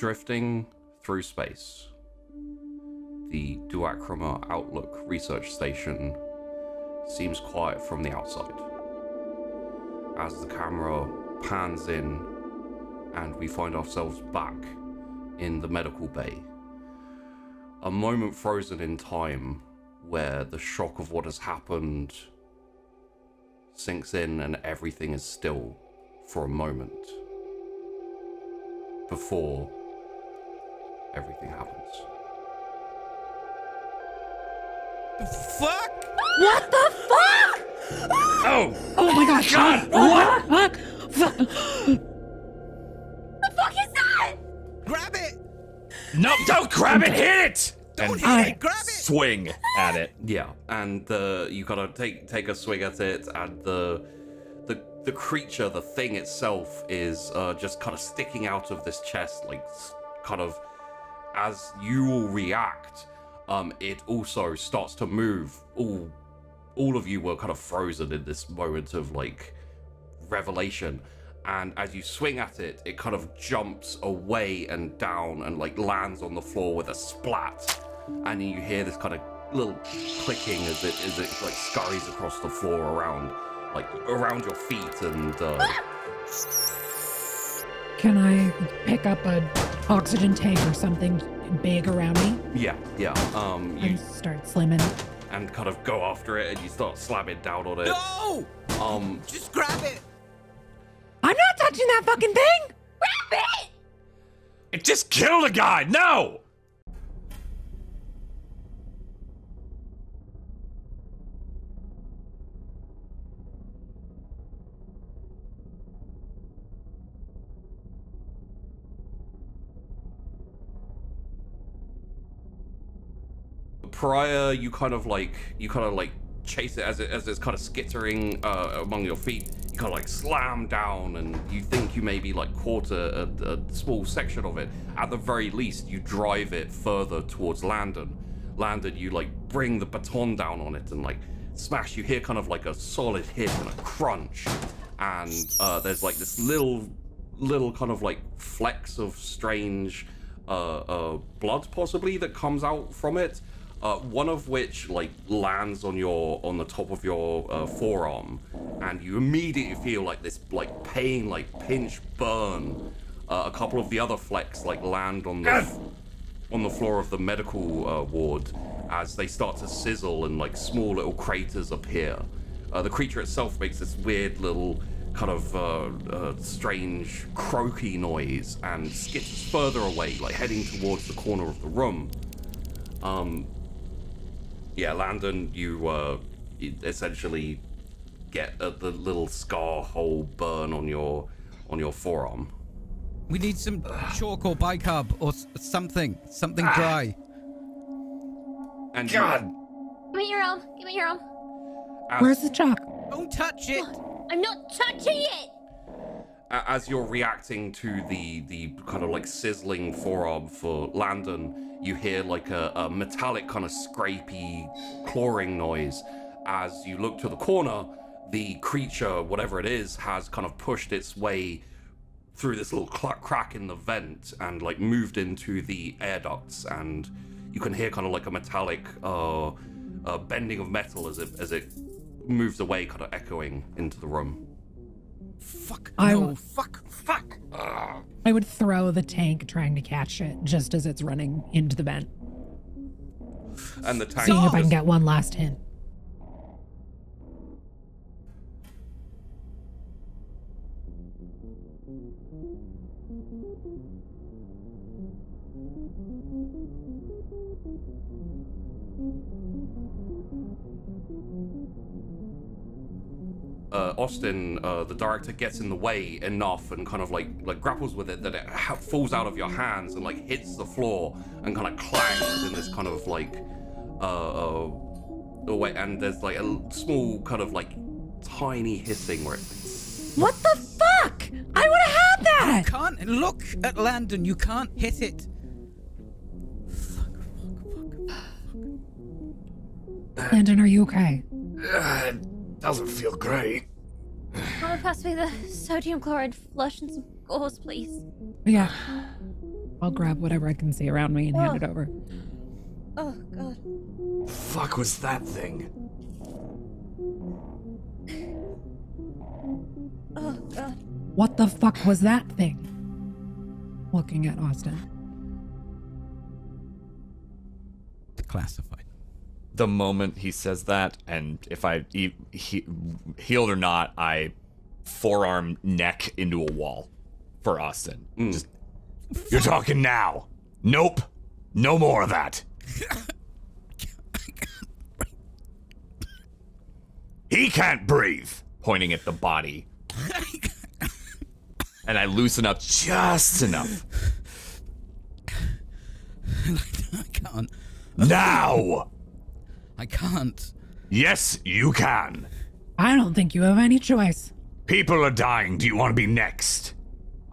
drifting through space. The Duacrima Outlook research station seems quiet from the outside. As the camera pans in and we find ourselves back in the medical bay, a moment frozen in time where the shock of what has happened sinks in and everything is still for a moment before everything happens. The fuck? What the fuck? Oh! Oh my god! God! What? What? The fuck is that? Grab it! No, don't grab it! Hit it! Don't hit it! Grab it! Swing at it. Yeah, and you gotta take a swing at it, and the creature, the thing itself, is just kind of sticking out of this chest, like kind of as you all react. It also starts to move. All of you were kind of frozen in this moment of like revelation, and as you swing at it, it kind of jumps away and down and like lands on the floor with a splat, and you hear this kind of little clicking as it like scurries across the floor around your feet. And Can I pick up an oxygen tank or something big around me? yeah, you And start slimming. and kind of go after it, and you start slamming down on it. No! Just grab it! I'm not touching that fucking thing! Grab it! It just killed a guy! No! Prior, you kind of like chase it as it's kind of skittering among your feet. You kind of like slam down, and you think you maybe like caught a small section of it. At the very least, you drive it further towards Landon. Landon, you like bring the baton down on it and like smash. You hear kind of like a solid hit and a crunch, and there's like this little kind of like flecks of strange blood possibly that comes out from it. One of which like lands on the top of your forearm, and you immediately feel like this like pain, like pinch burn. A couple of the other flecks like land on the floor of the medical ward as they start to sizzle and like small little craters appear. The creature itself makes this weird little kind of strange croaky noise and skitters further away, like heading towards the corner of the room. Yeah, Landon, you essentially get the little scar hole burn on your forearm. We need some chalk or bicarb or something dry. And God! Give me your arm. Give me your arm. Where's the chalk? Don't touch it! I'm not touching it! As you're reacting to the kind of like sizzling forearm for Landon, you hear like a metallic kind of scrapey clawing noise. As you look to the corner, the creature, whatever it is, has kind of pushed its way through this little crack in the vent and like moved into the air ducts, and you can hear kind of like a metallic bending of metal as it moves away, kind of echoing into the room. Fuck, fuck. I would throw the tank trying to catch it just as it's running into the vent. And the tank... Seeing if I can get one last hint. Austin, the director, gets in the way enough and kind of like grapples with it that it falls out of your hands and like hits the floor and kind of clangs in this kind of like way, and there's like a small kind of like tiny hissing where it's What the fuck? I would have had that! You can't look at Landon, you can't hit it. Landon, are you okay? It doesn't feel great. Want to pass me the sodium chloride flush and some gauze, please? Yeah. I'll grab whatever I can see around me and hand it over. Oh, God. Fuck was that thing? Oh, God. What the fuck was that thing? Looking at Austin. Classified. The moment he says that, and if I healed or not, I forearm neck into a wall for Austin. Just, You're talking now. Nope. No more of that. He can't breathe. pointing at the body. And I loosen up just enough. I can't. Now! I can't. Yes, you can. I don't think you have any choice. People are dying. Do you want to be next?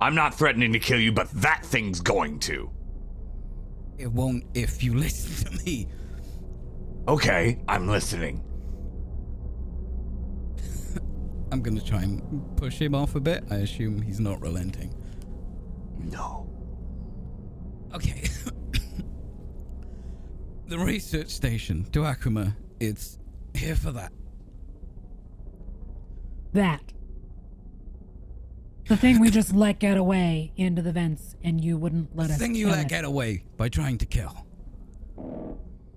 I'm not threatening to kill you, but that thing's going to. It won't if you listen to me. Okay, I'm listening. I'm gonna try and push him off a bit. I assume he's not relenting. No. Okay. The research station, Duacrima, it's here for that. That. The thing we just let get away into the vents and you wouldn't let us The thing you kill let it. get away by trying to kill.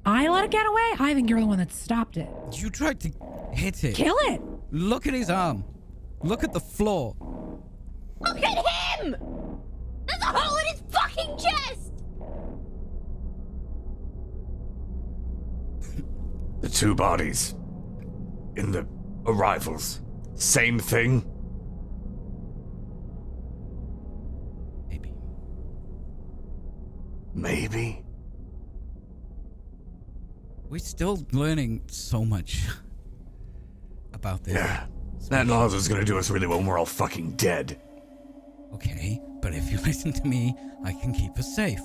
I let it get away? I think you're the one that stopped it. You tried to hit it. Kill it! Look at his arm. Look at the floor. Look at him! There's a hole in his fucking chest! The two bodies. In the arrivals. Same thing? Maybe. Maybe? We're still learning so much about this. Yeah. That knowledge is gonna do us really well when we're all fucking dead. Okay, but if you listen to me, I can keep us safe.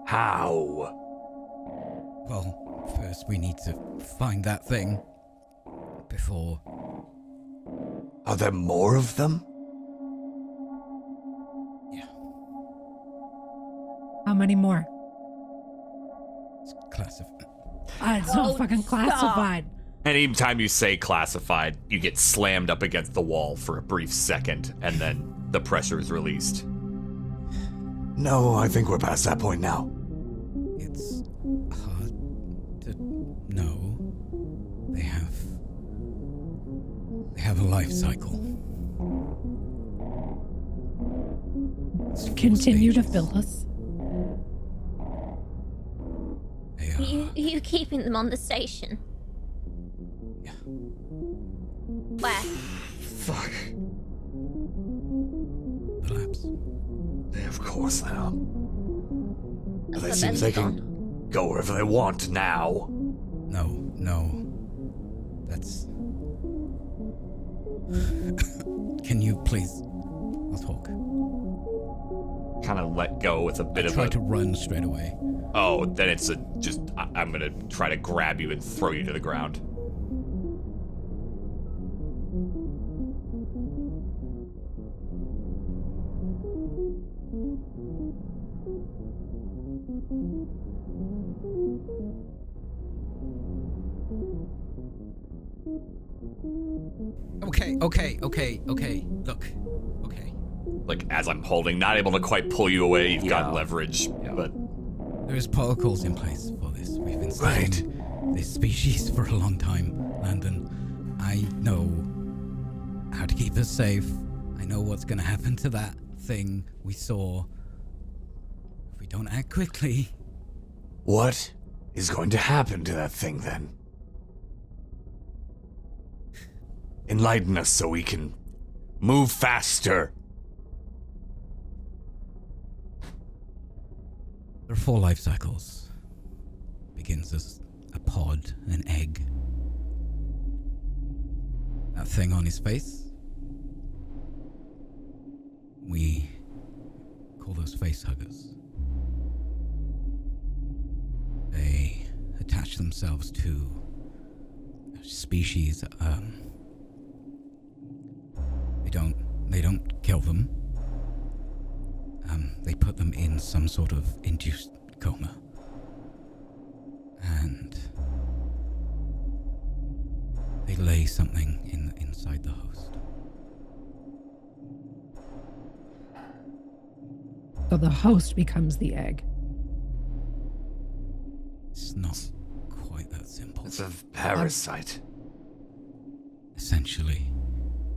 How? Well, first we need to find that thing before. Are there more of them? Yeah, How many more? it's classified. It's not fucking classified. Anytime you say classified, you get slammed up against the wall for a brief second, and then the pressure is released. No, I think we're past that point now. It's hard to know. They have a life cycle. It's 4 Continue to stages. fill us. They are. You keeping them on the station? Yeah. Where? Fuck. The labs. Of course they are. That's They the seem they Pentagon. can go wherever they want now. No. That's. Can you please? I'll talk. Kind of let go with a bit of Try a... to run straight away. Oh, then it's a just... I'm gonna try to grab you and throw you to the ground. Okay. Look. Okay. Like, as I'm holding, not able to quite pull you away, you've got Yeah. leverage, but... There's protocols in place for this. We've been studying this species for a long time, Landon. I know how to keep us safe. I know what's gonna happen to that thing we saw. If we don't act quickly. What is going to happen to that thing then? Enlighten us so we can move faster. There are 4 life cycles. Begins as a pod, an egg. That thing on his face. We call those face huggers. They attach themselves to a species. They don't kill them. They put them in some sort of induced coma. And they lay something inside the host. So the host becomes the egg. It's not quite that simple. It's a parasite. Essentially,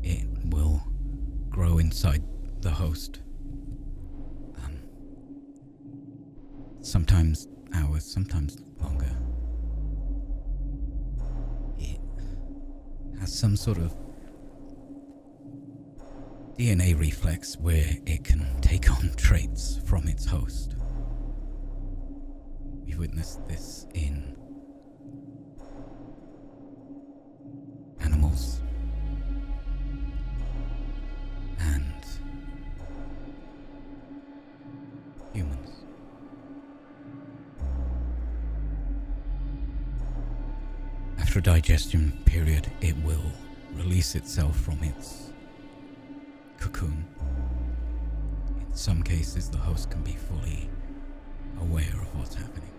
it will grow inside the host. Sometimes hours, sometimes longer. It has some sort of DNA reflex where it can take on traits from its host. We witnessed this in animals and humans. After a digestion period, it will release itself from its cocoon. In some cases, the host can be fully aware of what's happening.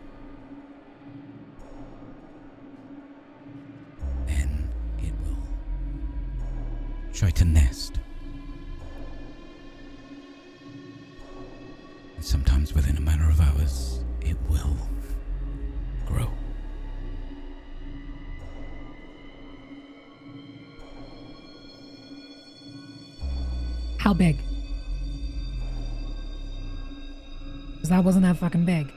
Then it will try to nest. And sometimes within a matter of hours, it will grow. How big? Because that wasn't that fucking big.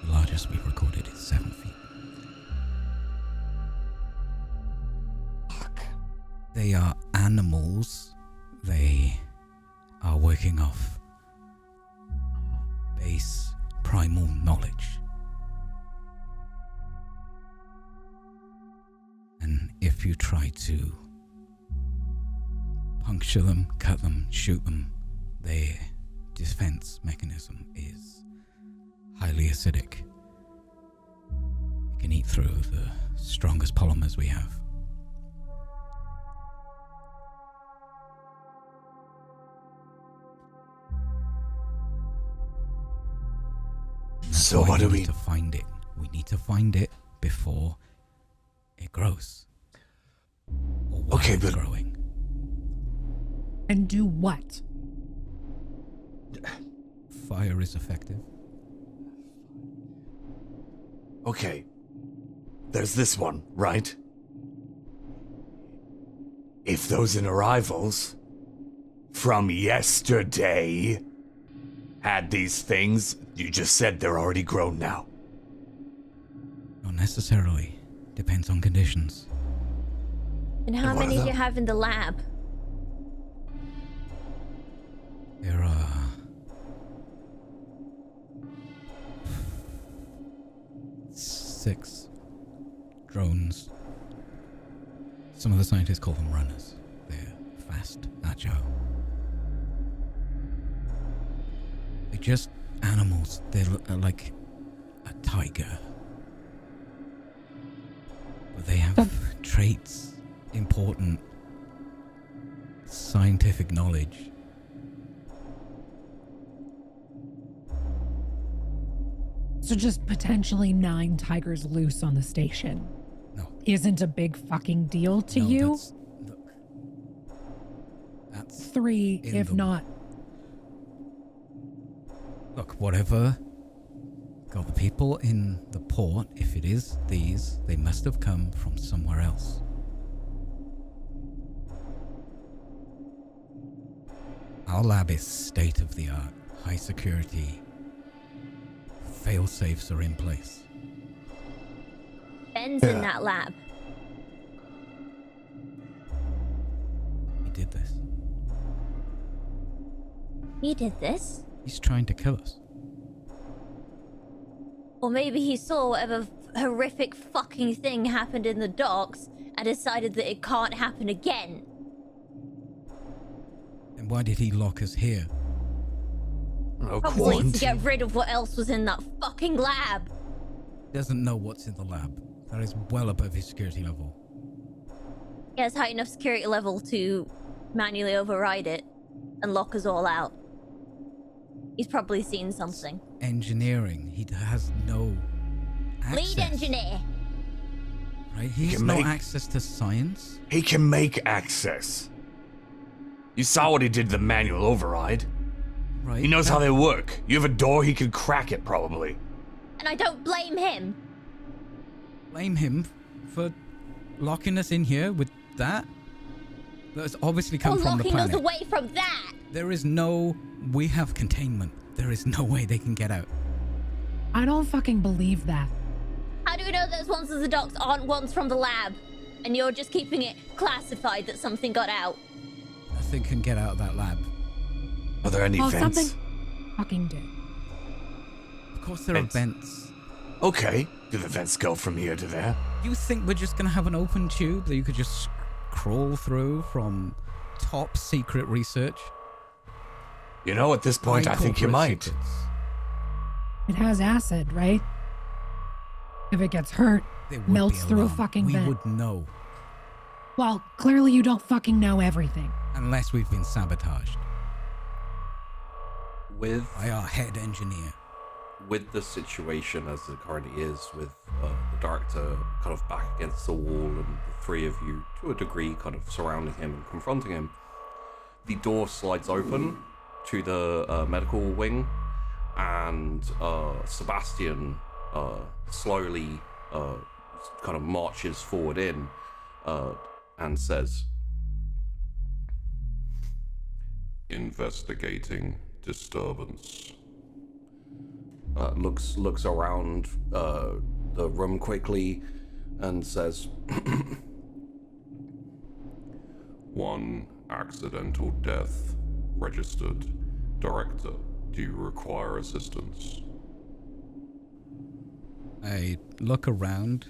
The largest we've recorded is 7 feet. Fuck. They are animals. They are working off base primal knowledge. And if you try to puncture them, cut them, shoot them, their defense mechanism is highly acidic. It can eat through the strongest polymers we have. So what do we need to find it? We need to find it before it grows. Or while Okay, it's but growing. And do what? Fire is effective. Okay. There's this one, right? If those in arrivals from yesterday had these things, you just said they're already grown now. Not necessarily. Depends on conditions. And how And what many are do you them? have in the lab? There are 6 drones. Some of the scientists call them runners. They're fast, agile. They're just animals. They're like a tiger. But they have traits, important scientific knowledge. So just potentially 9 tigers loose on the station No. isn't a big fucking deal to No, you? That's 3, in if the- not. Look, whatever got the people in the port, if it is these, they must have come from somewhere else. Our lab is state of the art, high security. Fail-safes are in place. Ben's in that lab. He did this. He did this. He's trying to kill us. Or maybe he saw whatever horrific fucking thing happened in the docks and decided that it can't happen again. And why did he lock us here? Oh, Probably to get rid of what else was in that fucking lab. Doesn't know what's in the lab. That is well above his security level. He has high enough security level to manually override it and lock us all out. He's probably seen something. Engineering. He has no access. Lead engineer. Right? He has no access to science. He can make access. You saw what he did to the manual override. Right? He knows how they work. You have a door, he can crack it, probably. And I don't blame him. Blame him for locking us in here with that? That's obviously come from the planet. Locking us away from that. There is no... We have containment. There is no way they can get out. I don't fucking believe that. How do we know those ones in the docks aren't ones from the lab? And you're just keeping it classified that something got out? Nothing can get out of that lab. Are there any vents? Something fucking did. Of course there are vents. Okay. Do the vents go from here to there? You think we're just gonna have an open tube that you could just crawl through from top secret research? You know, at this point, I think you might. Secrets. It has acid, right? If it gets hurt, melts through a fucking vent. We would know. Well, clearly you don't fucking know everything. Unless we've been sabotaged. By our head engineer. With the situation as it currently is, with the director kind of back against the wall and the three of you, to a degree, kind of surrounding him and confronting him, the door slides open to the medical wing, and Sebastian slowly kind of marches forward in and says, "Investigating disturbance." Looks around the room quickly and says, "One accidental death registered. Director, do you require assistance?" I look around.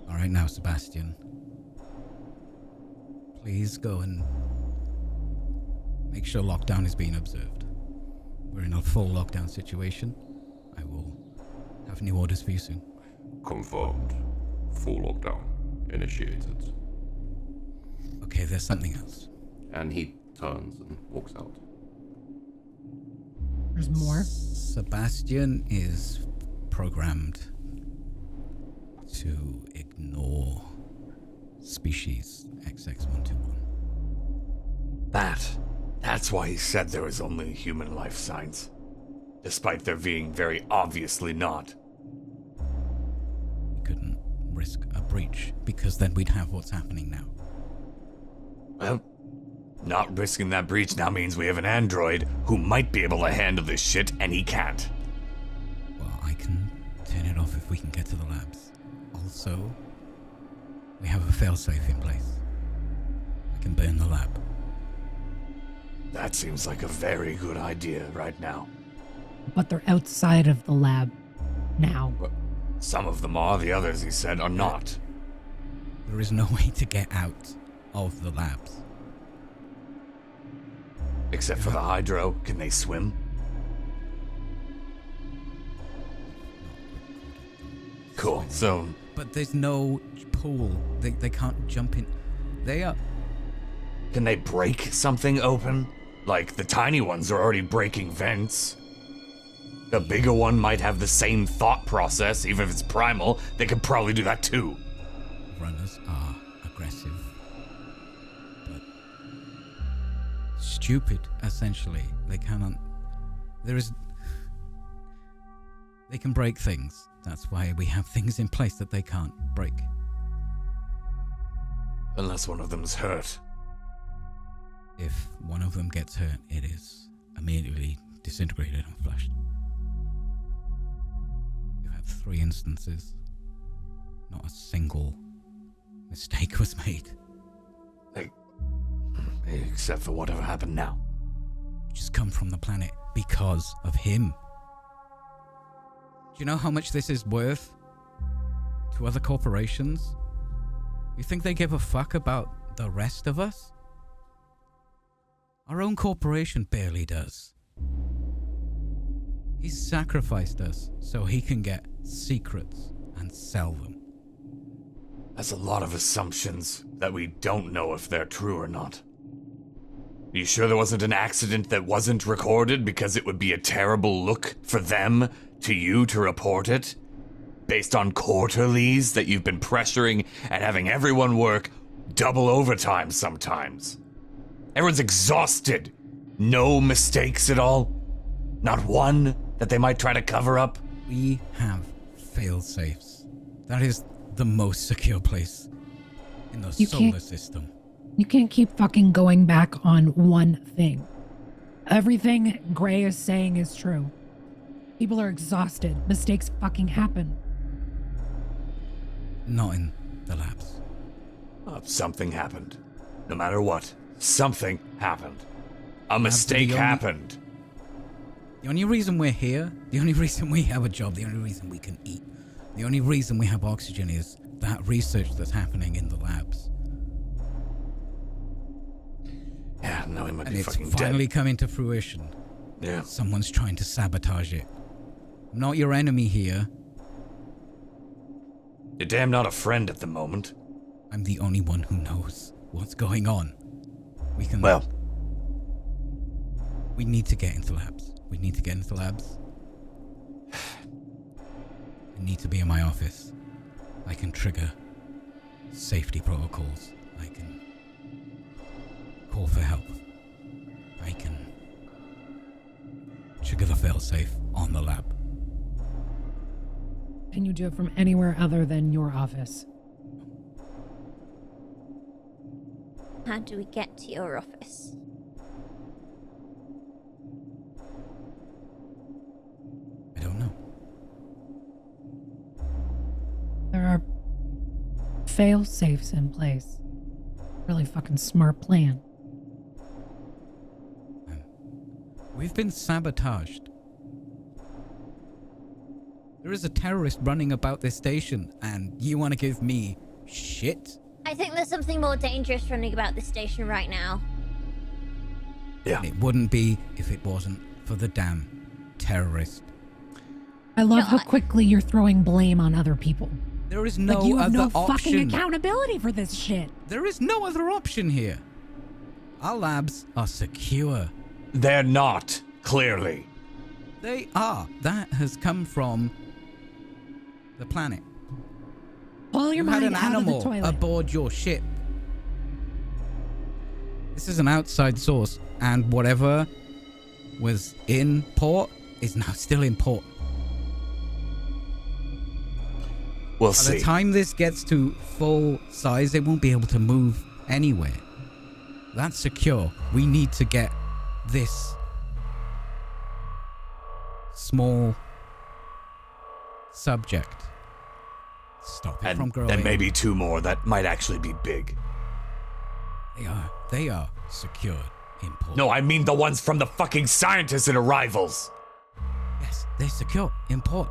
All right now, Sebastian. Please go and make sure lockdown is being observed. We're in a full lockdown situation. I will have new orders for you soon. Confirmed. Full lockdown initiated. Okay, there's something else. And he turns and walks out. There's more? Sebastian is programmed to ignore species XX121. That's why he said there was only human life signs. Despite there being very obviously not. We couldn't risk a breach, because then we'd have what's happening now. Well, not risking that breach now means we have an android who might be able to handle this shit, and he can't. Well, I can turn it off if we can get to the labs. Also, we have a failsafe in place. I can burn the lab. That seems like a very good idea right now. But they're outside of the lab now. Some of them are, the others, he said, are not. There is no way to get out of the labs. Except for the hydro. Can they swim? Cool. So... But there's no pool. They can't jump in. They are... Can they break something open? Like, the tiny ones are already breaking vents. The bigger one might have the same thought process, even if it's primal. They could probably do that too. Runners are aggressive. But... stupid, essentially. They cannot... They can break things. That's why we have things in place that they can't break. Unless one of them's hurt. If one of them gets hurt, it is immediately disintegrated and flushed. We've had 3 instances. Not a single mistake was made. Except for whatever happened now. Just come from the planet because of him. Do you know how much this is worth to other corporations? You think they give a fuck about the rest of us? Our own corporation barely does. He's sacrificed us so he can get secrets and sell them. That's a lot of assumptions. that we don't know if they're true or not. Are you sure there wasn't an accident that wasn't recorded because it would be a terrible look for them to you to report it? Based on quarterlies that you've been pressuring and having everyone work double overtime sometimes. Everyone's exhausted. No mistakes at all? Not one that they might try to cover up? We have fail-safes. That is the most secure place in the solar system. You can't keep fucking going back on one thing. Everything Gray is saying is true. People are exhausted. Mistakes fucking happen. Not in the labs. Something happened. No matter what, something happened. A mistake happened. The only reason we're here, the only reason we have a job, the only reason we can eat, the only reason we have oxygen is that research that's happening in the labs. Yeah, no, he might and be it's fucking finally dead. coming to fruition. Yeah. Someone's trying to sabotage it. I'm not your enemy here. You're damn not a friend at the moment. I'm the only one who knows what's going on. We can... Well... We need to get into labs. We need to get into labs. I need to be in my office. I can trigger safety protocols. I can call for help. I can trigger the failsafe on the lab. Can you do it from anywhere other than your office? How do we get to your office? I don't know. There are fail safes in place. Really fucking smart plan. We've been sabotaged. There is a terrorist running about this station, and you want to give me shit? I think there's something more dangerous running about this station right now. Yeah. It wouldn't be if it wasn't for the damn terrorist. I love how quickly you're throwing blame on other people. There is no like you have other no option. fucking accountability for this shit. There is no other option here. Our labs are secure. They're not, clearly. They are. That has come from the planet. Pull your You had mind an out of the animal toilet. aboard your ship. This is an outside source, and whatever was in port is now still in port. We'll By see. the time this gets to full size, it won't be able to move anywhere. That's secure. We need to get this small subject. Stop it from growing. And maybe two more that might actually be big. They are secured in port. No, I mean the ones from the fucking scientists and arrivals. Yes, they're secure in port.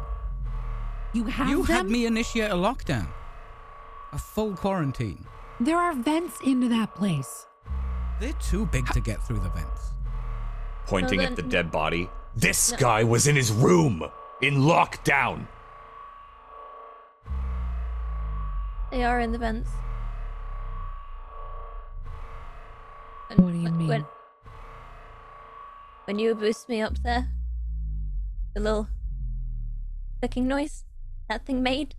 You have You them? had me initiate a lockdown. A full quarantine. There are vents into that place. They're too big to get through the vents. Pointing Well, at the then- dead body. This guy was in his room, in lockdown. They are in the vents. And What do you mean? When you boost me up there, the little clicking noise that thing made,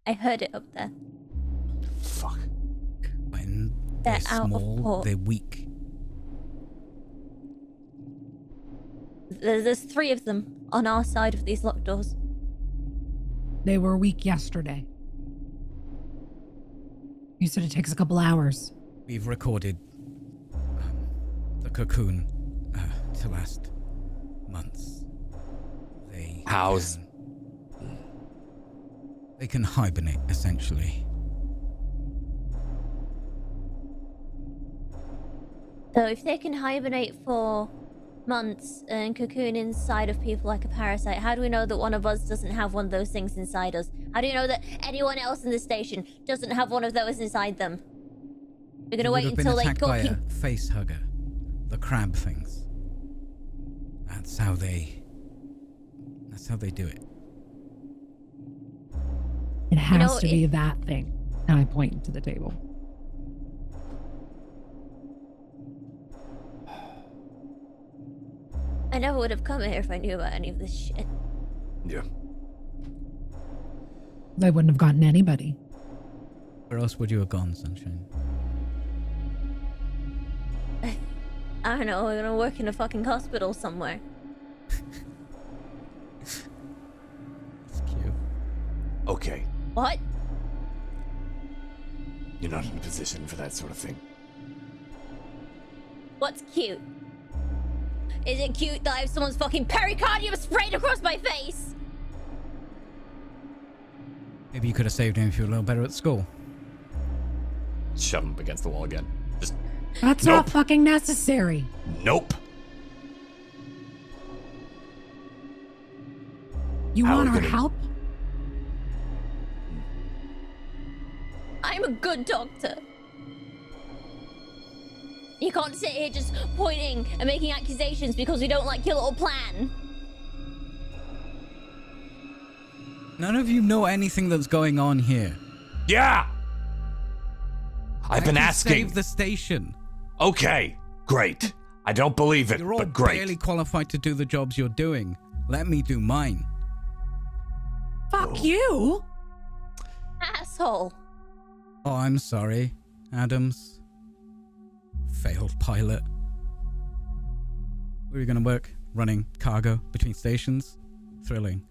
I heard it up there. Fuck. When They're they're out of small, port. they're weak. There's 3 of them on our side of these locked doors. They were weak yesterday. You said it takes a couple hours. We've recorded the cocoon to last months. They can hibernate, essentially. So if they can hibernate for months and cocoon inside of people like a parasite, how do we know that one of us doesn't have one of those things inside us? How do you know that anyone else in the station doesn't have one of those inside them? We're gonna wait until they attacked by got a face hugger, the crab things. That's how they do it. It has know, to be that thing. And I point to the table. I never would have come here if I knew about any of this shit. Yeah. I wouldn't have gotten anybody. Where else would you have gone, Sunshine? I don't know, I'm gonna work in a fucking hospital somewhere. It's cute. Okay. What? You're not in a position for that sort of thing. What's cute? Is it cute that I have someone's fucking pericardium sprayed across my face? Maybe you could have saved him if you were a little better at school. Shove him up against the wall again. Just That's Nope. not fucking necessary. Nope. You How want are our we gonna- help? I'm a good doctor. You can't sit here just pointing and making accusations because we don't like your little plan. None of you know anything that's going on here. Yeah. I've been I can asking. Save the station. Okay. Great. I don't believe it, You're all but great. barely qualified to do the jobs you're doing. Let me do mine. Fuck you. Asshole. Oh, I'm sorry, Adams. Failed pilot. Where are you going to work? Running cargo between stations? Thrilling.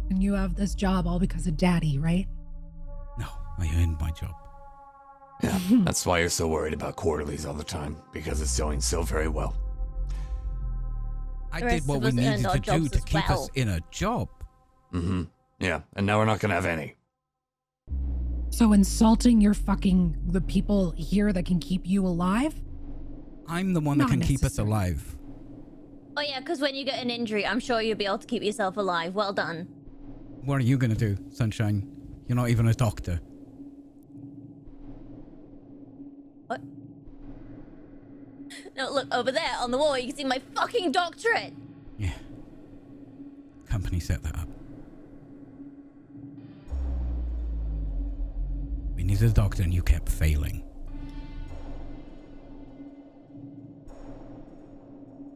And you have this job all because of Daddy, right? No, I earned my job. Yeah, that's why you're so worried about quarterlies all the time, because it's going so very well. I The did rest what of we us needed earned our to do jobs to as keep well. us in a job. Mm-hmm. Yeah, and now we're not gonna have any. So insulting the people here that can keep you alive? I'm the one that Not can keep us necessary. alive. Oh yeah, because when you get an injury, I'm sure you'll be able to keep yourself alive. Well done. What are you going to do, Sunshine? You're not even a doctor. What? No, look, over there on the wall, you can see my fucking doctorate. Yeah. Company set that up. We needed a doctor and you kept failing.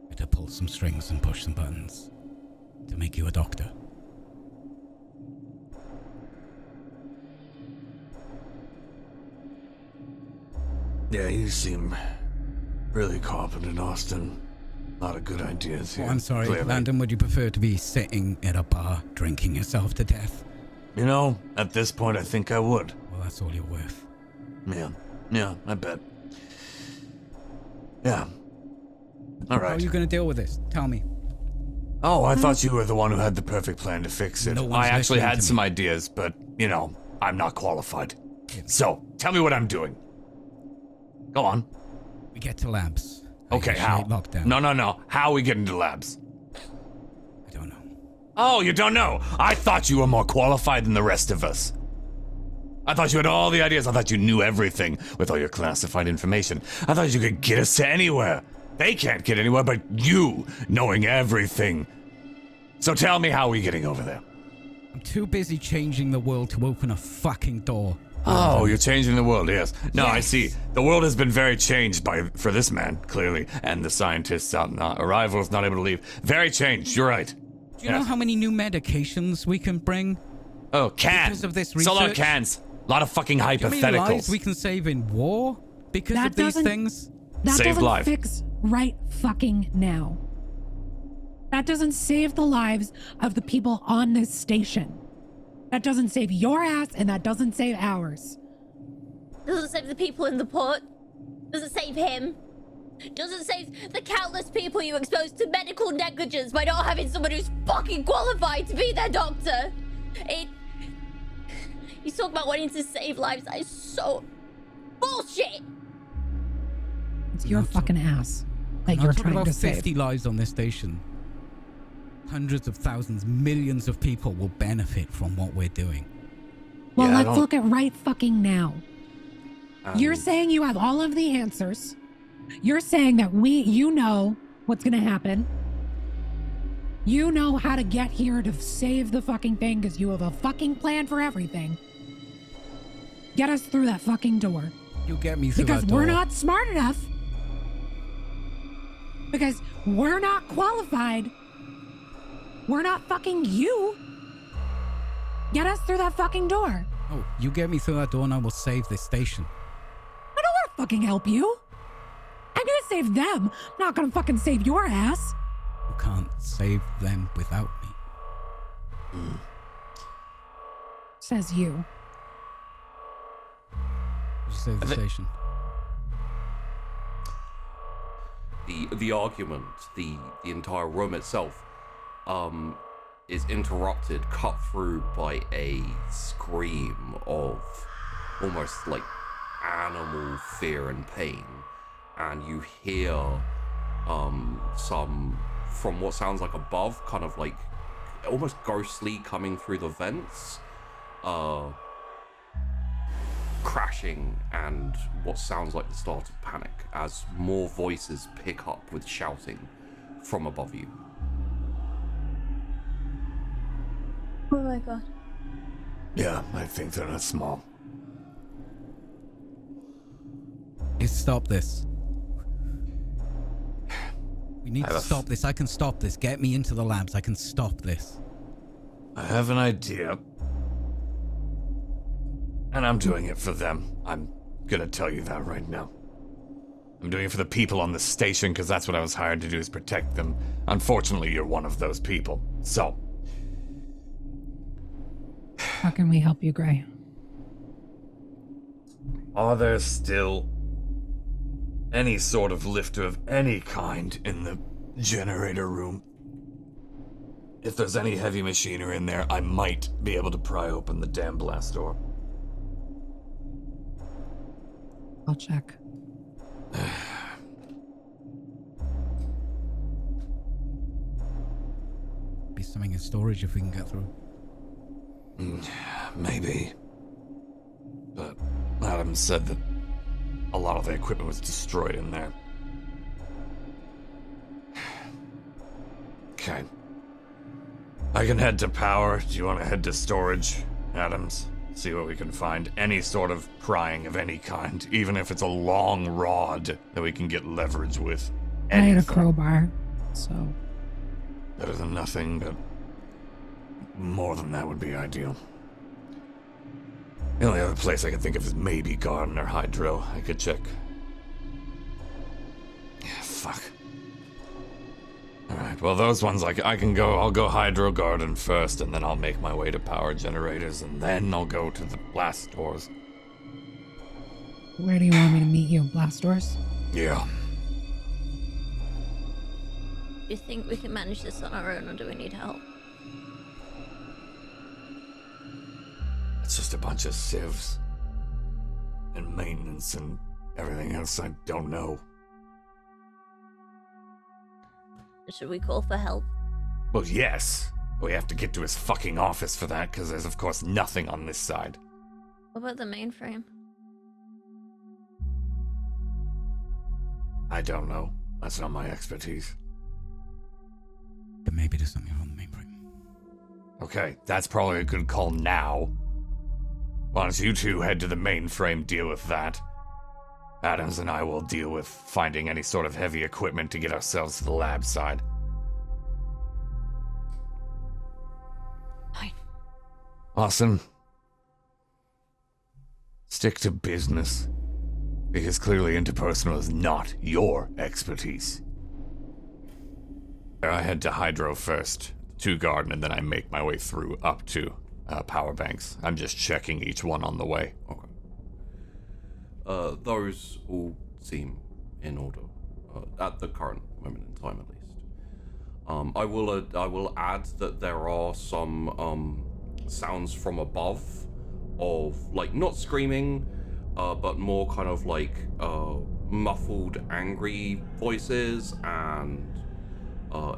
We had to pull some strings and push some buttons to make you a doctor. Yeah, you seem really competent, Austin. A lot of good ideas here. Oh, I'm sorry, clearly. Landon, would you prefer to be sitting at a bar drinking yourself to death? You know, at this point, I think I would. Well, that's all you're worth. Yeah, I bet. Yeah. All How are right. you going to deal with this? Tell me. Oh, I thought you were the one who had the perfect plan to fix it. No one's I actually listening had to some me. ideas, but, you know, I'm not qualified. So, tell me what I'm doing. Go on. We get to labs. I Okay, how? initiate Lockdown. No. How are we getting to labs? I don't know. Oh, you don't know? I thought you were more qualified than the rest of us. I thought you had all the ideas. I thought you knew everything with all your classified information. I thought you could get us to anywhere. They can't get anywhere but you knowing everything. So tell me, how are we getting over there? I'm too busy changing the world to open a fucking door. Oh, you're changing the world, yes. No, I Yes. see. The world has been very changed for this man, clearly, and the scientists on arrival is not able to leave. Very changed, you're right. Do you know how many new medications we can bring? Oh, cans. Because of this It's a lot of research? cans. A lot of fucking Do you know how many lives hypotheticals. we can save in war because That of these doesn't- things? That Saved doesn't life. fix right fucking now. That doesn't save the lives of the people on this station. That doesn't save your ass, and that doesn't save ours. Doesn't save the people in the port. Doesn't save him. Doesn't save the countless people you exposed to medical negligence by not having someone who's fucking qualified to be their doctor. You talk about wanting to save lives. That is so bullshit. It's your fucking ass that I'm you're talking trying about to 50 save. lives on this station. Hundreds of thousands, millions of people will benefit from what we're doing. Well, Yeah, I let's don't- look at right fucking now. You're saying you have all of the answers. You're saying that you know what's going to happen. You know how to get here to save the fucking thing because you have a fucking plan for everything. Get us through that fucking door. You get me through Because that door. we're not smart enough. Because we're not qualified. We're not fucking you. Get us through that fucking door. Oh, you get me through that door and I will save this station. I don't want to fucking help you. I'm gonna save them. I'm not gonna fucking save your ass. You can't save them without me. Says you. You save the station. The argument, the entire room itself, is interrupted, cut through by a scream of almost like animal fear and pain, and you hear some from what sounds like above, kind of like almost ghostly coming through the vents, crashing, and what sounds like the start of panic as more voices pick up with shouting from above you. Oh my god. Yeah, I think they're not small. Stop this. We need to stop this. I can stop this. Get me into the labs. I can stop this. I have an idea. And I'm doing it for them. I'm gonna tell you that right now. I'm doing it for the people on the station because that's what I was hired to do, is protect them. Unfortunately, you're one of those people. So. How can we help you, Gray? Are there still any sort of lifter of any kind in the generator room? If there's any heavy machinery in there, I might be able to pry open the damn blast door. I'll check. Be something in storage if we can get through. Maybe. But Adam said that a lot of the equipment was destroyed in there. Okay. I can head to power. Do you want to head to storage, Adams? See what we can find. Any sort of prying of any kind, even if it's a long rod that we can get leverage with. I had a Anything. crowbar, so. Better than nothing, but more than that would be ideal. The only other place I can think of is maybe garden or hydro. I could check. Yeah, fuck. Alright, well those ones I can go, I'll go hydro garden first, and then I'll make my way to power generators, and then I'll go to the blast doors. Where do you want me to meet you? Blast doors? Yeah. Do you think we can manage this on our own, or do we need help? It's just a bunch of civs. And maintenance and everything else I don't know. Should we call for help? Well, yes. We have to get to his fucking office for that, because there's of course nothing on this side. What about the mainframe? I don't know. That's not my expertise. But maybe there's something on the mainframe. Okay, that's probably a good call now. Why don't you two head to the mainframe, deal with that. Adams and I will deal with finding any sort of heavy equipment to get ourselves to the lab side. Fine. Awesome. Stick to business. Because clearly interpersonal is not your expertise. I head to hydro first, to garden, and then I make my way through up to power banks. I'm just checking each one on the way. Okay. Those all seem in order at the current moment in time, at least. I will add that there are some sounds from above, of like not screaming, but more kind of like muffled, angry voices, and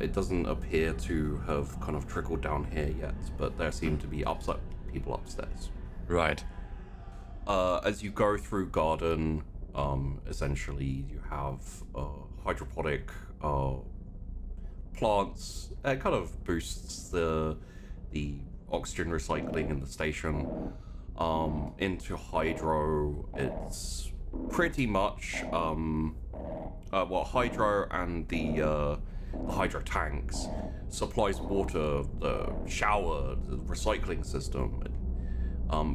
it doesn't appear to have kind of trickled down here yet. But there seem to be people upstairs. Right. As you go through garden, essentially you have hydroponic plants. It kind of boosts the oxygen recycling in the station. Into hydro, it's pretty much well, hydro and the hydro tanks supplies water, the shower, the recycling system.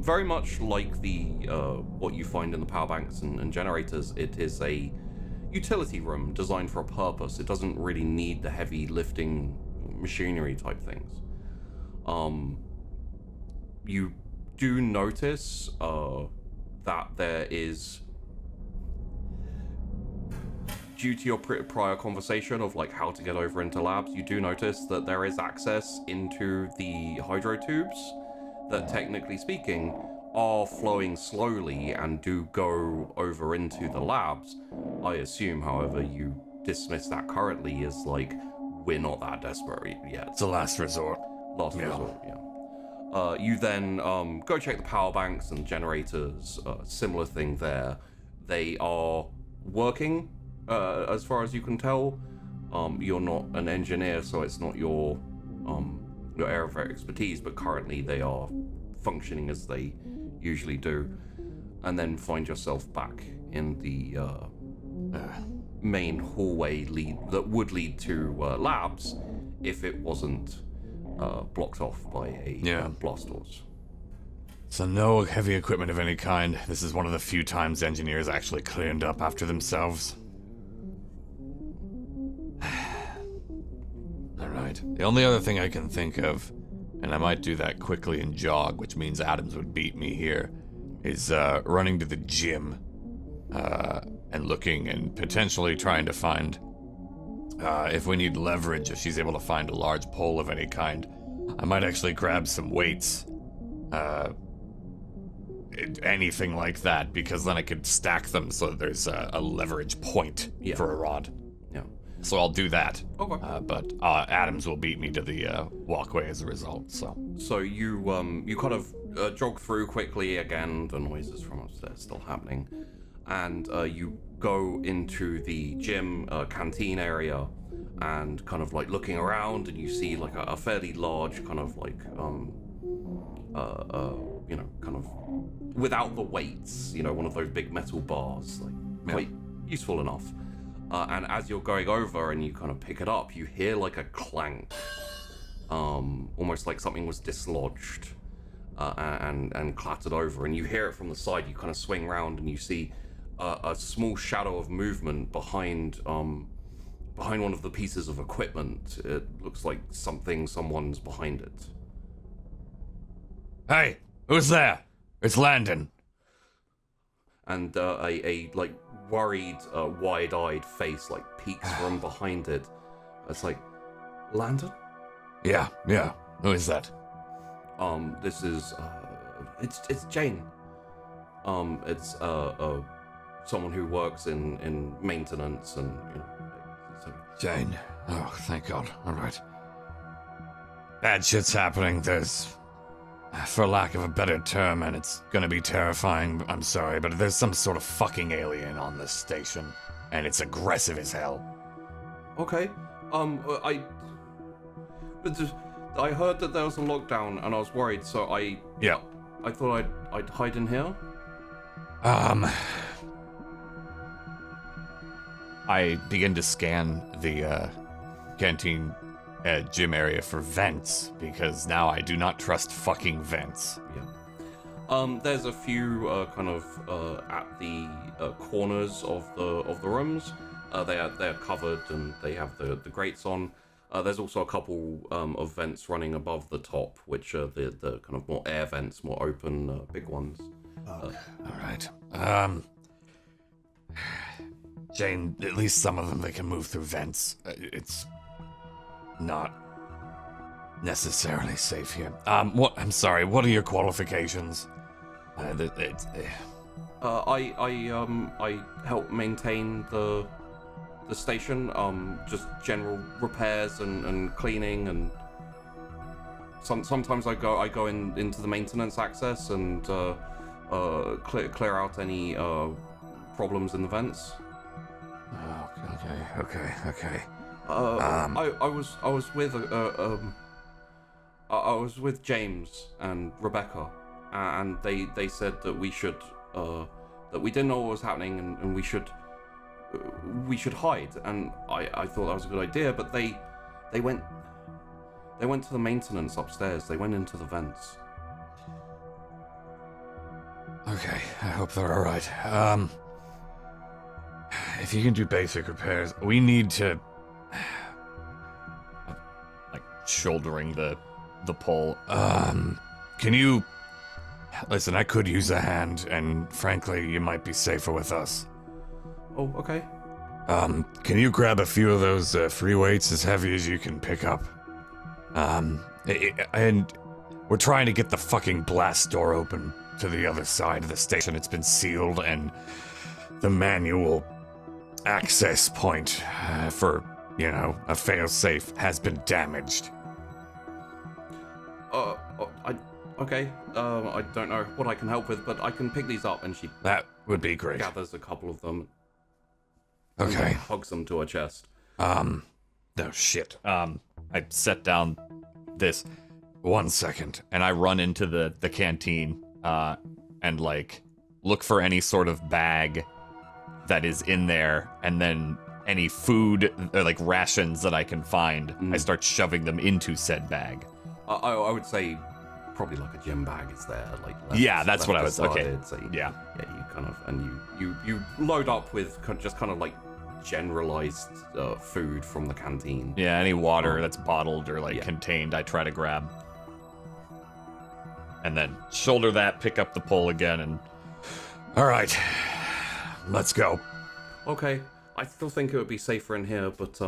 Very much like the what you find in the power banks and generators, it is a utility room designed for a purpose. It doesn't really need the heavy lifting machinery type things. You do notice that there is, due to your prior conversation of like how to get over into labs, you do notice that there is access into the hydro tubes that, technically speaking, are flowing slowly and do go over into the labs. I assume, however, you dismiss that currently as like, we're not that desperate yet. It's a last resort. Last resort, yeah. You then go check the power banks and generators. Similar thing there. They are working, as far as you can tell. You're not an engineer, so it's not your area of expertise, but currently they are functioning as they usually do. And then find yourself back in the main hallway that would lead to labs if it wasn't blocked off by a blast doors. So no heavy equipment of any kind. This is one of the few times engineers actually cleaned up after themselves. Alright. The only other thing I can think of, and I might do that quickly and jog, which means Adams would beat me here, is running to the gym and looking and potentially trying to find, if we need leverage, if she's able to find a large pole of any kind. I might actually grab some weights, anything like that, because then I could stack them so that there's a leverage point for a rod. Yeah. So I'll do that. Okay. But Adams will beat me to the walkway as a result. So you kind of jog through quickly again. The noises from upstairs still happening, and you go into the gym canteen area, and kind of like looking around, and you see like a fairly large kind of like you know, kind of without the weights, you know, one of those big metal bars, like quite useful enough. And as you're going over and you kind of pick it up, you hear like a clank, almost like something was dislodged and clattered over, and you hear it from the side. You kind of swing round and you see a small shadow of movement behind one of the pieces of equipment. It looks like someone's behind it. Hey, who's there? It's Landon. And a like worried, wide-eyed face like peeks from behind it. It's like, Landon? Yeah. Who is that? This is it's Jane. It's someone who works in maintenance and, you know, so. Jane. Oh, thank God. All right. Bad shit's happening. There's, for lack of a better term, and it's gonna be terrifying, I'm sorry, but there's some sort of fucking alien on this station, and it's aggressive as hell. Okay. I heard that there was a lockdown, and I was worried, so I thought I'd hide in here. I begin to scan the canteen gym area for vents, because now I do not trust fucking vents. Yeah. There's a few kind of at the corners of the rooms. They're covered and they have the grates on. There's also a couple of vents running above the top, which are the kind of more air vents, more open, big ones. All right. Jane, at least some of them, they can move through vents. It's not necessarily safe here. I'm sorry, what are your qualifications? I help maintain the station, just general repairs and cleaning, and sometimes I go into the maintenance access and clear out any problems in the vents. Oh, okay. I was with James and Rebecca, and they said that we should that we didn't know what was happening, and we should hide. And I thought that was a good idea, but they went to the maintenance upstairs. They went into the vents. Okay, I hope they're all right. If you can do basic repairs, we need to. Like shouldering the pole. Can you listen? I could use a hand, and frankly, you might be safer with us. Oh, okay. Can you grab a few of those free weights, as heavy as you can pick up? And we're trying to get the fucking blast door open to the other side of the station. It's been sealed, and the manual access point for, you know, a failsafe has been damaged. Okay. I don't know what I can help with, but I can pick these up. And she That would be great. gathers a couple of them. Okay. And hugs them to her chest. No shit. I set down this 1 second. and I run into the canteen and like look for any sort of bag that is in there, and then any food or like rations that I can find. I start shoving them into said bag. I would say probably like a gym bag is there, like Yeah, that's what I was- okay. discarded, So Yeah. you kind of, and you load up with just kind of like generalized food from the canteen. Yeah, any water that's bottled or like Yeah. contained, I try to grab. And then shoulder that, pick up the pole again, and All right. Let's go. Okay, I still think it would be safer in here, but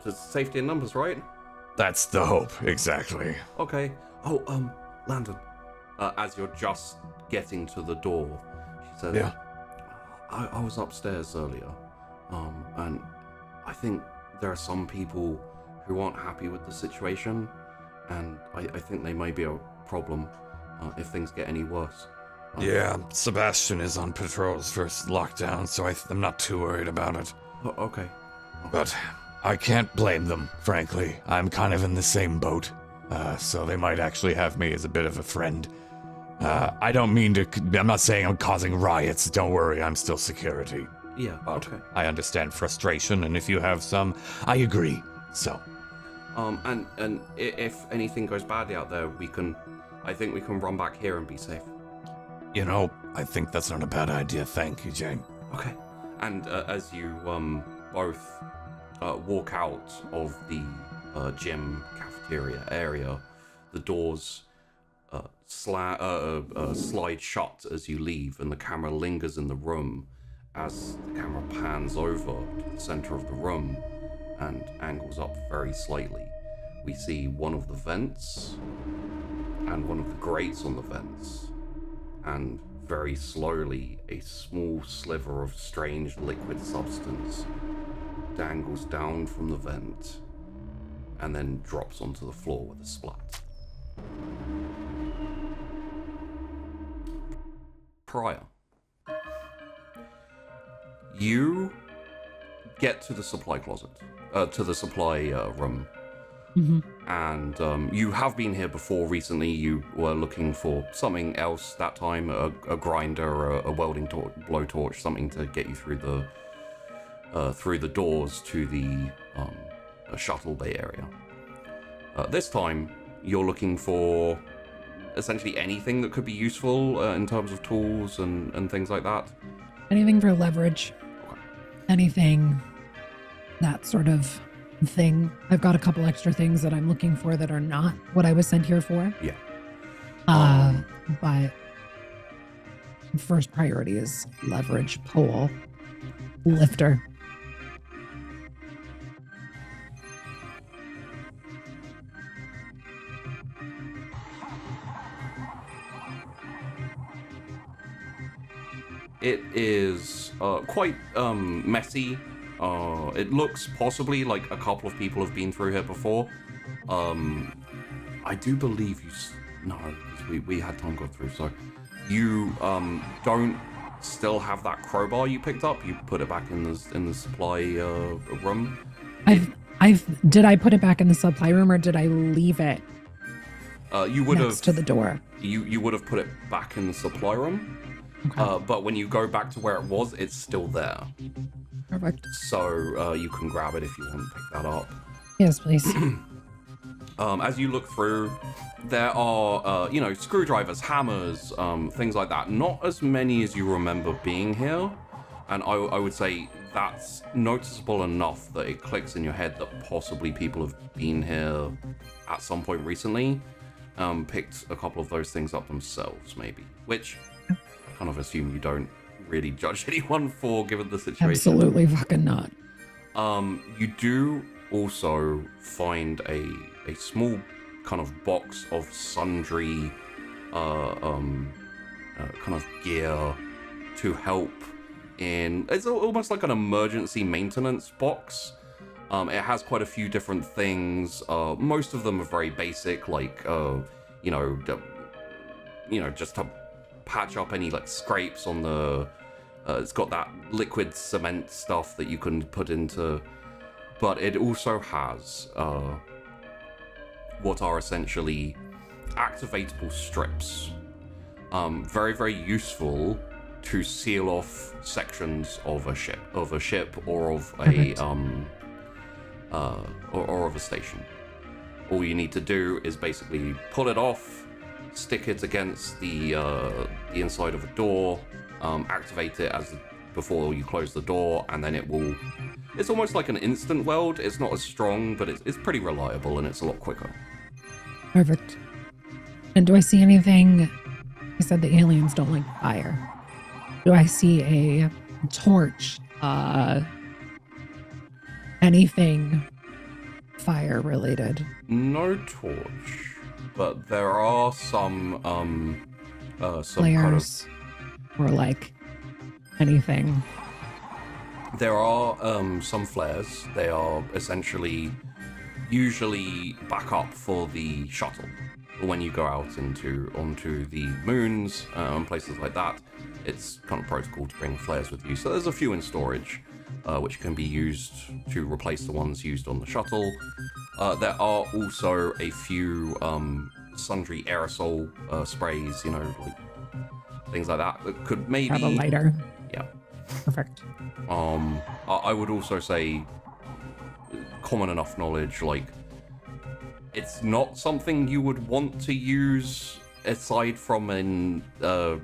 there's safety in numbers, right? That's the hope, exactly. Okay. Oh, Landon, as you're just getting to the door, she says, Yeah. I was upstairs earlier, and I think there are some people who aren't happy with the situation, and I think they may be a problem if things get any worse. Yeah, Sebastian is on patrols for lockdown, so I'm not too worried about it. Okay. But I can't blame them, frankly. I'm kind of in the same boat. So they might actually have me as a bit of a friend. I don't mean to... I'm not saying I'm causing riots. Don't worry, I'm still security. Yeah, But okay. I understand frustration, and if you have some, I agree. So, And if anything goes badly out there, I think we can run back here and be safe. you know, I think that's not a bad idea. Thank you, Jane. Okay. And as you both walk out of the gym cafeteria area, the doors slide shut as you leave, and the camera lingers in the room as the camera pans over to the center of the room and angles up very slightly. We see one of the vents and one of the grates on the vents, and very slowly a small sliver of strange liquid substance dangles down from the vent and then drops onto the floor with a splat. Prior, you get to the supply closet, to the supply room. And you have been here before recently. You were looking for something else that time, a grinder or a welding blowtorch, something to get you through the doors to the shuttle bay area. This time, you're looking for essentially anything that could be useful in terms of tools and things like that. Anything for leverage. Okay. Anything, that sort of thing. I've got a couple extra things that I'm looking for that are not what I was sent here for. Yeah. But first priority is leverage, pole, lifter. It is quite messy. It looks possibly like a couple of people have been through here before. I do believe you... No, because we had time go through, so... You don't still have that crowbar you picked up? You put it back in the supply room? Did I put it back in the supply room or did I leave it You would next to the door? You would have put it back in the supply room. Okay. But when you go back to where it was, it's still there. Perfect. So you can grab it if you want to pick that up. Yes, please. As you look through, there are, screwdrivers, hammers, things like that. Not as many as you remember being here. And I would say that's noticeable enough that it clicks in your head that possibly people have been here at some point recently. Picked a couple of those things up themselves, maybe. Which I kind of assume you don't really judge anyone for, given the situation. Absolutely fucking not. You do also find a small kind of box of sundry kind of gear to help in. It's almost like an emergency maintenance box. It has quite a few different things. Most of them are very basic, like just to patch up any like scrapes on the. It's got that liquid cement stuff that you can put into, but it also has what are essentially activatable strips. Very, very useful to seal off sections of a ship, or of a or of a station. All you need to do is basically pull it off, stick it against the inside of a door, activate it before you close the door, and then it will. It's almost like an instant weld. It's not as strong, but it's pretty reliable and it's a lot quicker. Perfect. And do I see anything? You said the aliens don't like fire. Do I see a torch? Anything fire related? No torch, but there are some flares, or like anything. There are some flares. They are essentially usually backup for the shuttle. When you go out onto the moons and places like that, it's kind of protocol to bring flares with you. So there's a few in storage, which can be used to replace the ones used on the shuttle. There are also a few sundry aerosol sprays, like things like that could maybe have a lighter. Yeah. Perfect. I would also say common enough knowledge, like it's not something you would want to use aside from in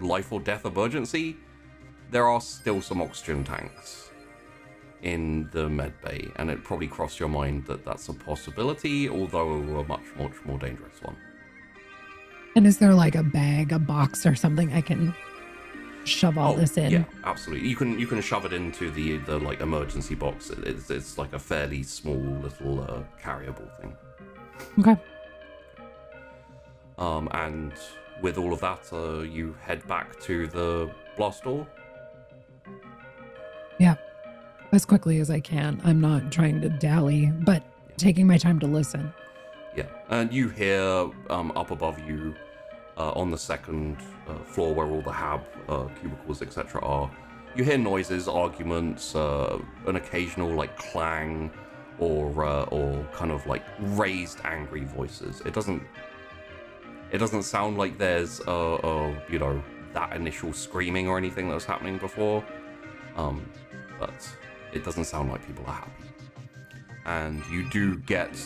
life or death emergency. There are still some oxygen tanks in the med bay, and it probably crossed your mind that that's a possibility, although a much more dangerous one. And is there like a bag, a box, or something I can shove all this in? Yeah, absolutely. You can shove it into the like emergency box. It's like a fairly small little carryable thing. Okay. And with all of that, you head back to the blast door. Yeah, as quickly as I can. I'm not trying to dally, but taking my time to listen. Yeah, and you hear up above you on the second floor where all the hab cubicles, etc. are. You hear noises, arguments, an occasional like clang, or kind of like raised angry voices. It doesn't sound like there's that initial screaming or anything that was happening before, but it doesn't sound like people are happy. And you do get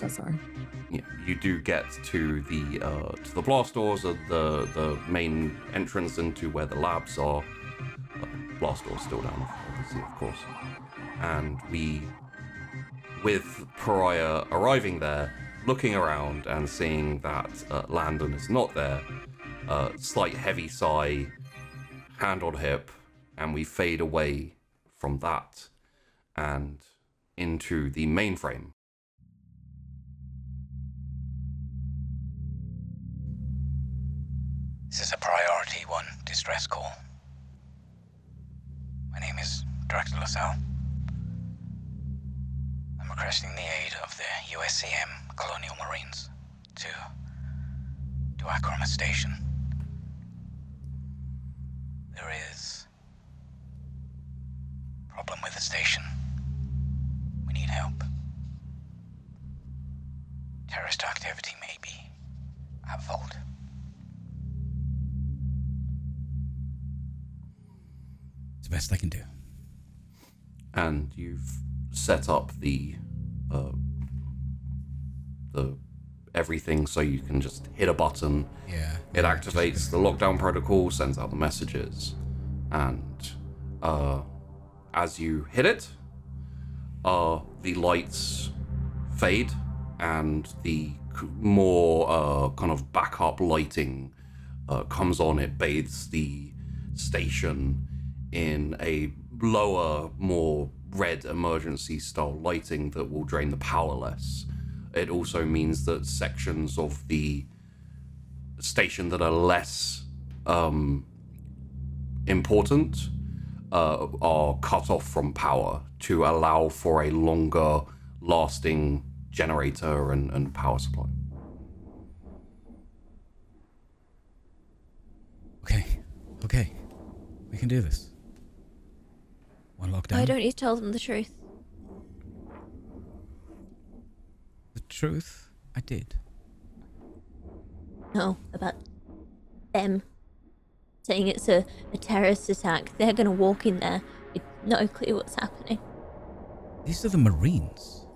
you do get to the blast doors, the main entrance into where the labs are. Blast door's still down, obviously, of course. And with Pariah arriving there, looking around and seeing that Landon is not there, slight heavy sigh, hand on hip, and we fade away from that and into the mainframe. This is a priority 1 distress call. My name is Director LaSalle. I'm requesting the aid of the USCM Colonial Marines to Duacrima Station. There is a problem with the station. We need help. terrorist activity may be at fault. It's the best I can do. And you've set up the everything so you can just hit a button. Yeah. It activates the lockdown protocol, sends out the messages, and as you hit it, the lights fade, and the more kind of backup lighting comes on. It bathes the station in a lower, more red emergency style lighting that will drain the power less. It also means that sections of the station that are less important are cut off from power to allow for a longer lasting generator and power supply. Okay. We can do this. One lockdown. I don't need to tell them the truth. The truth? I did. No, about them. Saying it's a terrorist attack. They're gonna walk in there with no clue what's happening. These are the Marines.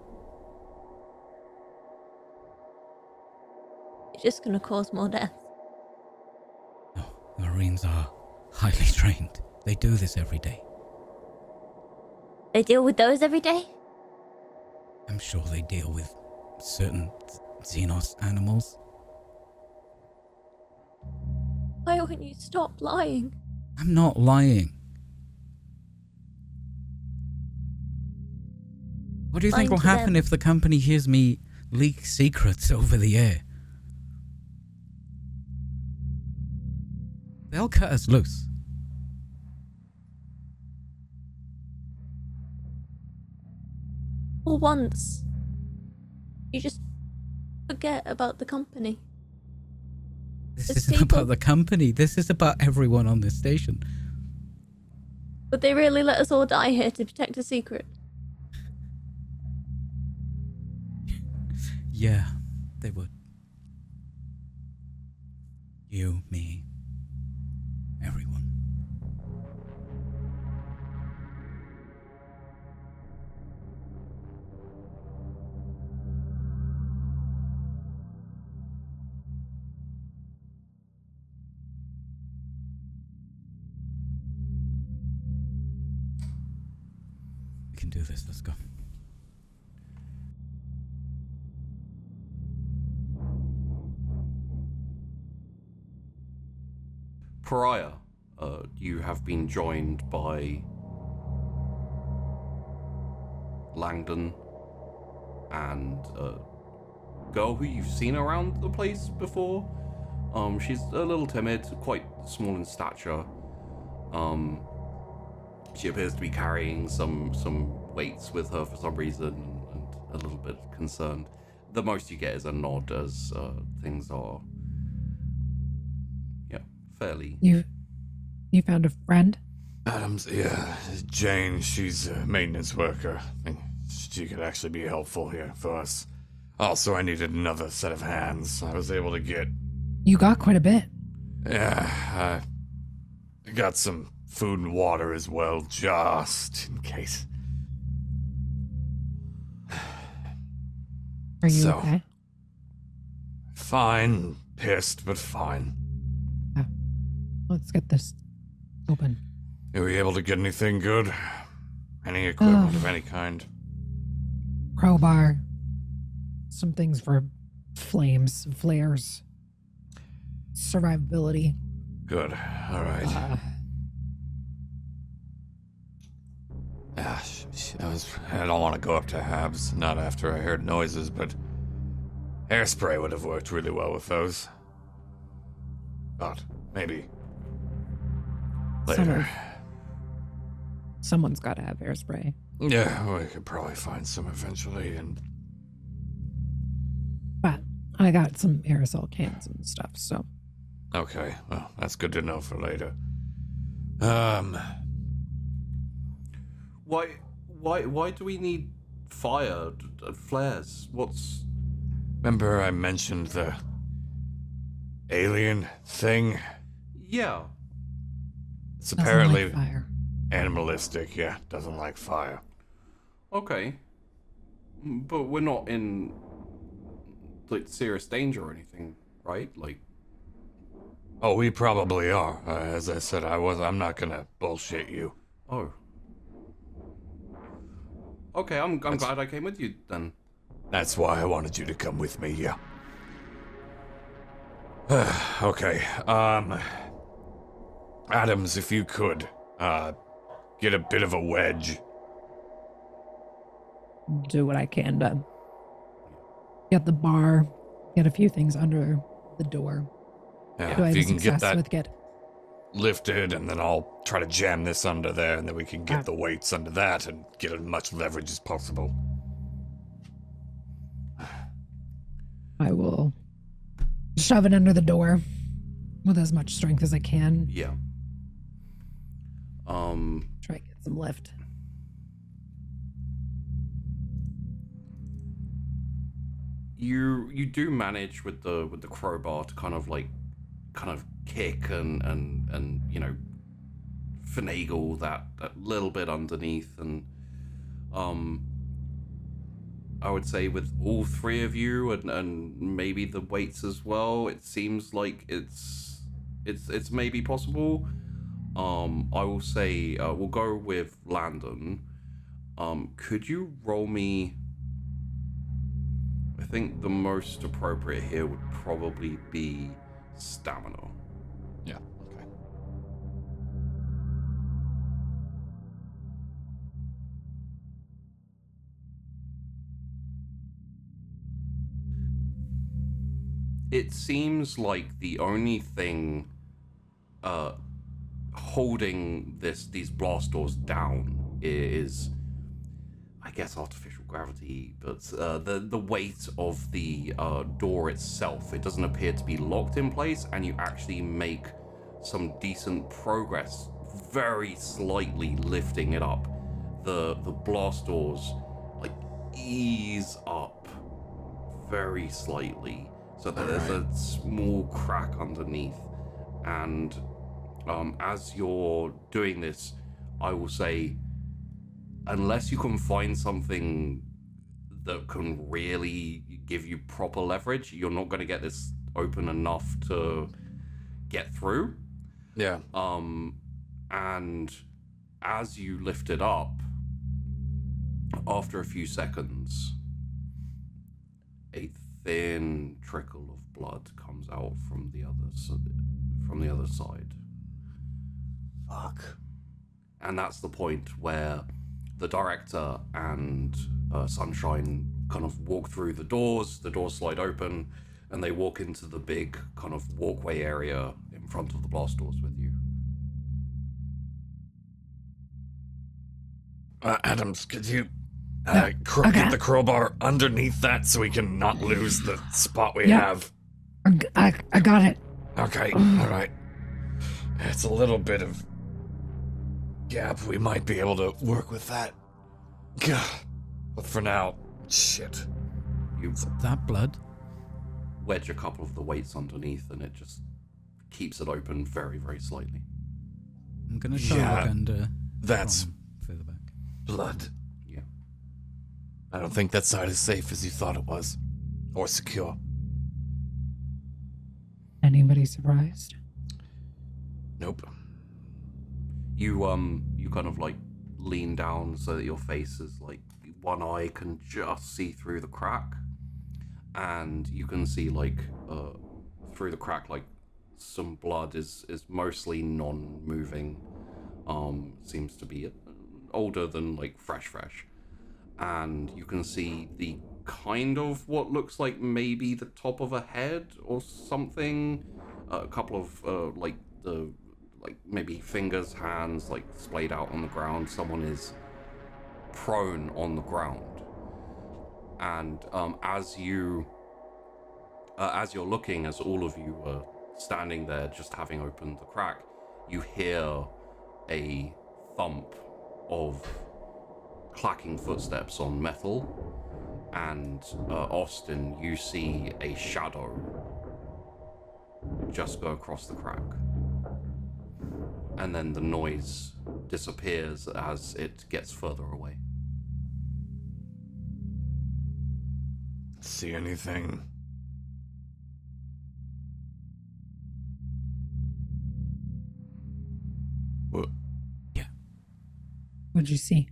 It's just gonna cause more death. No, the Marines are highly trained. They do this every day. They deal with those every day? I'm sure they deal with certain Xenos animals. Why wouldn't you stop lying? I'm not lying. What do you think Lying will to happen them. if the company hears me leak secrets over the air? They'll cut us loose. For once, you just forget about the company. This There's isn't people- about the company. This is about everyone on this station. But they really let us all die here to protect a secret. Yeah, they would. You, me, everyone. We can do this. Let's go. Pariah, you have been joined by Langdon and a girl who you've seen around the place before. She's a little timid, quite small in stature. She appears to be carrying some weights with her for some reason, and a little bit concerned. The most you get is a nod as things are, fairly. You found a friend? Adams, yeah, Jane, she's a maintenance worker. I think she could actually be helpful here for us. Also, I needed another set of hands. I was able to get... You got quite a bit. Yeah, I got some food and water as well, just in case. Are you So. okay? Fine, pissed, but fine. Let's get this open. Are we able to get anything good? Any equipment of any kind? Crowbar. Some things for flames, flares. Survivability. Good, alright. I don't want to go up to Habs, not after I heard noises, but hairspray would have worked really well with those. But maybe later. Someone's got to have hairspray. Yeah, we could probably find some eventually, and But I got some aerosol cans and stuff, so. okay, well, that's good to know for later. Why do we need fire and flares? Remember I mentioned the alien thing? Yeah. It's Doesn't apparently like fire. animalistic, yeah. Doesn't like fire. Okay. But we're not in like serious danger or anything, right? Like, Oh, we probably are. As I said, I'm not gonna bullshit you. oh. Okay, I'm glad I came with you then. That's why I wanted you to come with me, yeah. Okay, Adams, if you could, get a bit of a wedge. Do what I can to get the bar, get a few things under the door. Yeah, Do I if have you a can get success that with get? lifted, and then I'll try to jam this under there, and then we can get the weights under that and get as much leverage as possible. I will shove it under the door with as much strength as I can. Yeah. Try to get some lift. You do manage with the crowbar to kind of kick and you know, finagle that little bit underneath, and I would say with all three of you and maybe the weights as well, it seems like it's maybe possible. I will say we'll go with Landon. Could you roll me? I think the most appropriate here would probably be stamina. Yeah, okay. It seems like the only thing holding these blast doors down is, I guess, artificial gravity, but the weight of the door itself. It doesn't appear to be locked in place, and you actually make some decent progress, very slightly lifting it up. The blast doors like ease up very slightly, so that there's a small crack underneath, and as you're doing this, I will say, unless you can find something that can really give you proper leverage, you're not going to get this open enough to get through. Yeah. And as you lift it up, after a few seconds, a thin trickle of blood comes out from the other side. Fuck. And that's the point where the director and Sunshine kind of walk through the doors slide open, and they walk into the big kind of walkway area in front of the blast doors with you. Adams, could you get the crowbar underneath that so we can not lose the spot we have? I got it. Okay, alright. It's a little bit of gap. We might be able to work with that. But for now, shit. You That blood? wedge a couple of the weights underneath, and it just keeps it open very, very slightly. I'm gonna try and look under. That's from further back. blood. Yeah. I don't think that side is safe as you thought it was. Or secure. Anybody surprised? Nope. You kind of like lean down so that your face is like one eye can just see through the crack, and you can see like through the crack like some blood is mostly non-moving. Seems to be older than like fresh, and you can see the kind of what looks like maybe the top of a head or something. A couple of like maybe fingers, hands like splayed out on the ground. Someone is prone on the ground, and as you're looking, as all of you are standing there just having opened the crack, you hear a thump of clacking footsteps on metal, and Austin, you see a shadow just go across the crack. And then the noise disappears as it gets further away. See anything? What? Yeah. What'd you see?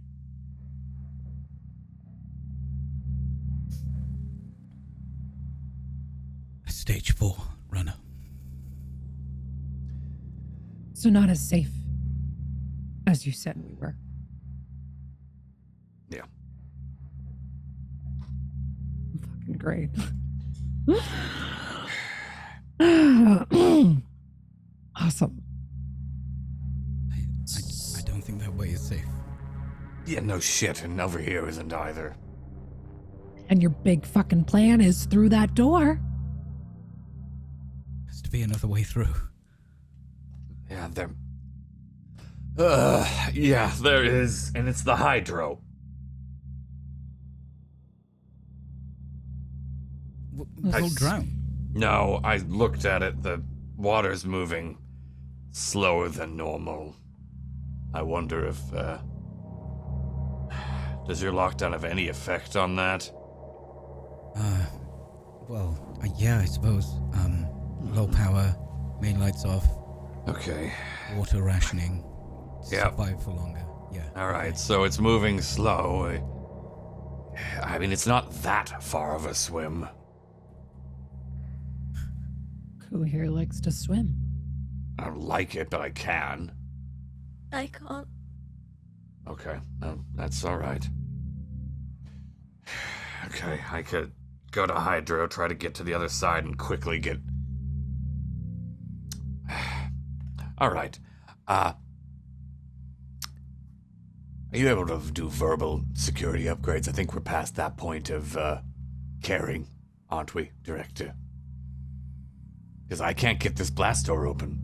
A stage 4 runner. So not as safe as you said we were. Yeah. Fucking great. Awesome. I don't think that way is safe. Yeah, no shit, and over here isn't either. And your big fucking plan is through that door. Has to be another way through. Yeah, there... yeah, there is, and it's the hydro. We'll drown. No, I looked at it. The water's moving slower than normal. I wonder if, does your lockdown have any effect on that? Yeah, I suppose. Low power, main lights off, Okay. water rationing. Yeah. Survive for longer. Yeah. Alright, so it's moving slow. I mean, it's not that far of a swim. Who here likes to swim? I don't like it, but I can. I can't. Okay, no, that's alright. Okay, I could go to Hydro, try to get to the other side, and quickly get... Alright, are you able to do verbal security upgrades? I think we're past that point of, caring, aren't we, Director? Because I can't get this blast door open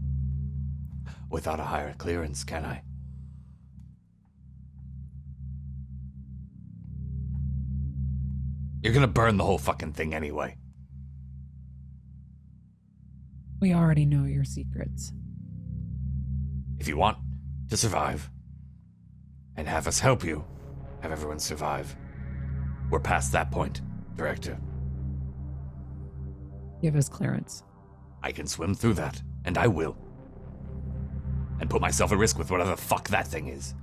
without a higher clearance, can I? You're gonna burn the whole fucking thing anyway. We already know your secrets. If you want to survive and have us help you have everyone survive, we're past that point, Director. Give us clearance. I can swim through that, and I will. And put myself at risk with whatever the fuck that thing is.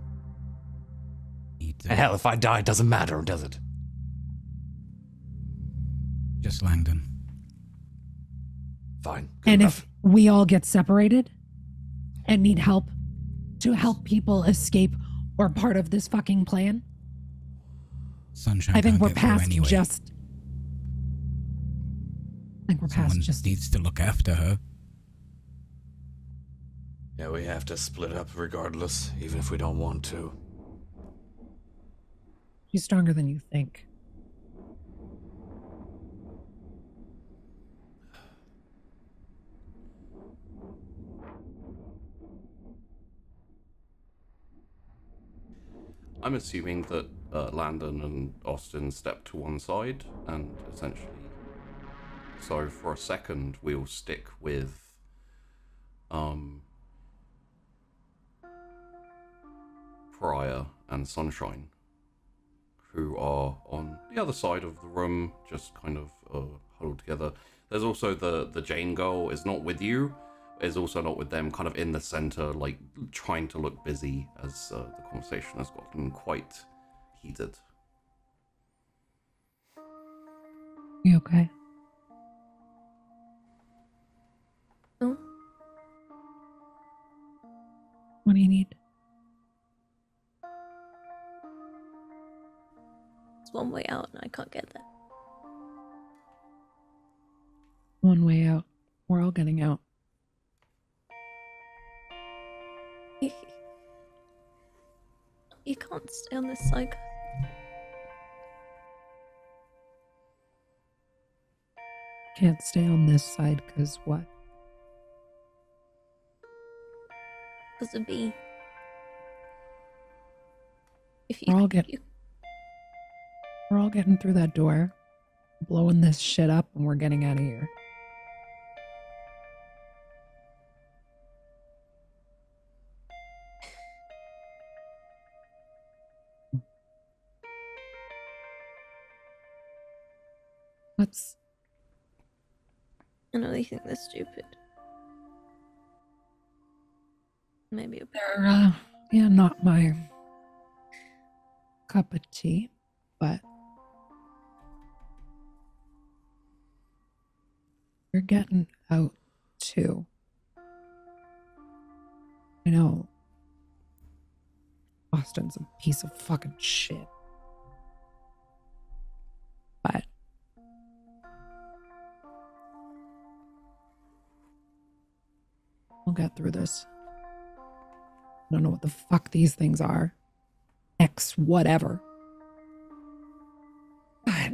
And hell, if I die, it doesn't matter, does it? Just Langdon. Fine. Good And enough. if we all get separated and need help to help people escape or part of this fucking plan, Sunshine. I think can't we're get through past anyway. just. I think we're past Someone just. needs to look after her. Yeah, we have to split up regardless, even if we don't want to. She's stronger than you think. I'm assuming that Landon and Austin step to one side, and essentially, so for a second we'll stick with Prior and Sunshine, who are on the other side of the room, just kind of huddled together. There's also the Jane girl is not with you, is also not with them, kind of in the center, like trying to look busy as the conversation has gotten quite heated. You okay? No, What do you need? it's one way out and I can't get there. One way out. We're all getting out. You can't stay on this side. Can't stay on this side because what? Because of B. If We're all get- you, We're all getting through that door, blowing this shit up, and we're getting out of here. Let's. I know they think they're stupid. Maybe a bit. They're, yeah, not my cup of tea, but you're getting out too. I know Austin's a piece of fucking shit, but we'll get through this. I don't know what the fuck these things are. X whatever. But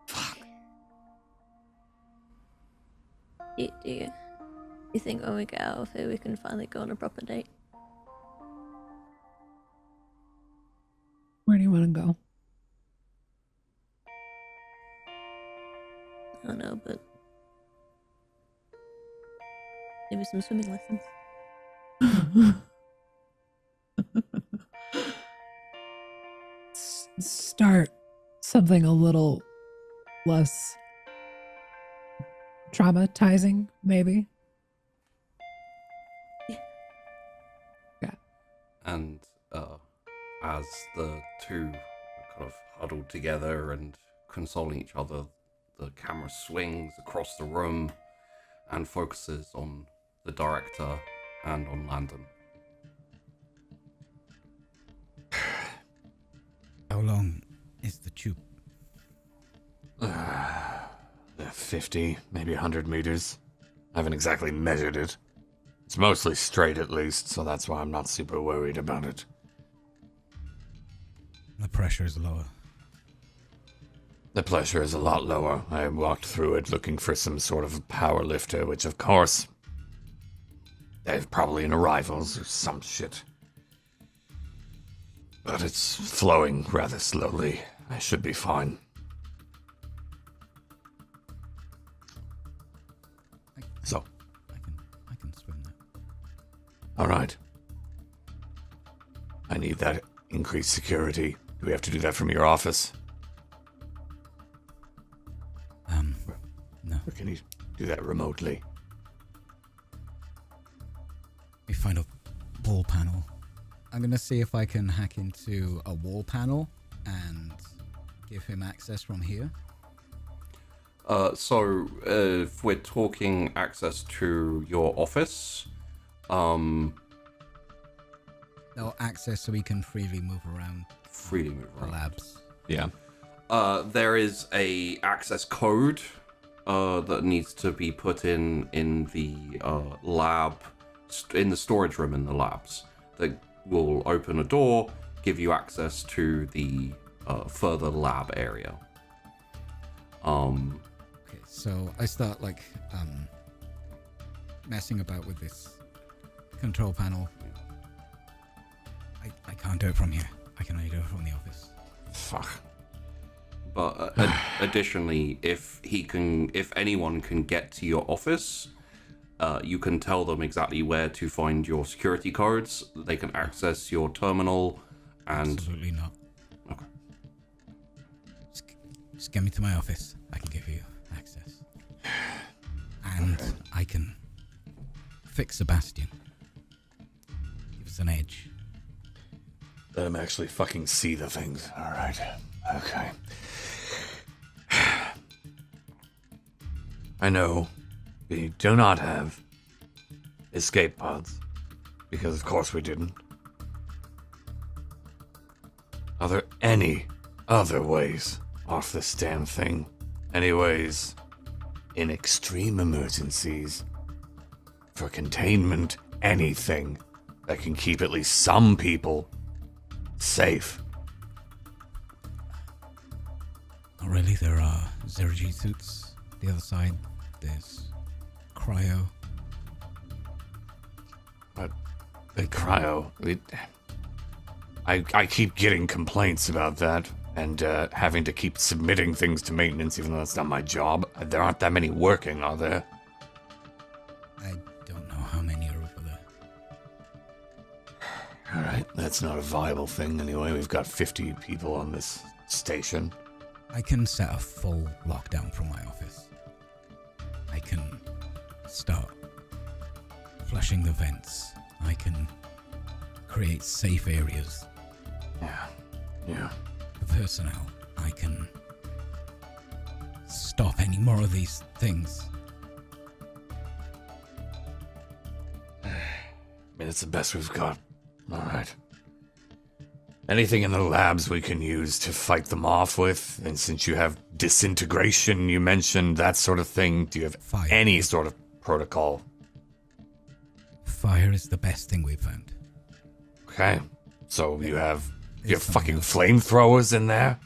fuck. Do you think when we get out of here we can finally go on a proper date? Where do you want to go? I don't know, but maybe some swimming lessons. Start something a little less traumatizing, maybe. Yeah. And as the two are kind of huddled together and consoling each other, the camera swings across the room and focuses on the director and on Landon. How long is the tube? 50, maybe 100 meters. I haven't exactly measured it. It's mostly straight at least, so that's why I'm not super worried about it. The pressure is lower. The pressure is a lot lower. I walked through it looking for some sort of power lifter, which of course, they've probably in arrivals or some shit. But it's flowing rather slowly. I should be fine. So. I can swim that. All right. I need that increased security. Do we have to do that from your office? No. Or can you do that remotely? We find a wall panel. I'm gonna see if I can hack into a wall panel and give him access from here. So if we're talking access to your office, No access so we can freely move around the labs. Yeah. There is a access code that needs to be put in the lab, in the storage room in the labs, that will open a door, give you access to the further lab area. Okay, so I start like messing about with this control panel. I can't do it from here. I can only do it from the office. Fuck. But additionally, if anyone can get to your office, you can tell them exactly where to find your security codes. They can access your terminal, and Absolutely not. Okay. Just get me to my office. I can give you access. And I can fix Sebastian. Give us an edge. Let him actually fucking see the things. All right. Okay. I know we do not have escape pods, because of course we didn't. Are there any other ways off this damn thing? Any ways in extreme emergencies, for containment, anything that can keep at least some people safe? Not really. There are zero-G suits. The other side, there's cryo. But the cryo, I keep getting complaints about that, and having to keep submitting things to maintenance, even though that's not my job. There aren't that many working, are there? I don't know how many are over there. Alright, that's not a viable thing anyway. We've got 50 people on this station. I can set a full lockdown from my office. I can start flushing the vents. I can create safe areas. Yeah. For personnel. I can stop any more of these things. I mean, it's the best we've got. Alright. Anything in the labs we can use to fight them off with? And since you have disintegration, you mentioned that sort of thing, do you have Fire. any sort of protocol? Fire is the best thing we've found. Okay. So you have There's fucking something flamethrowers in there?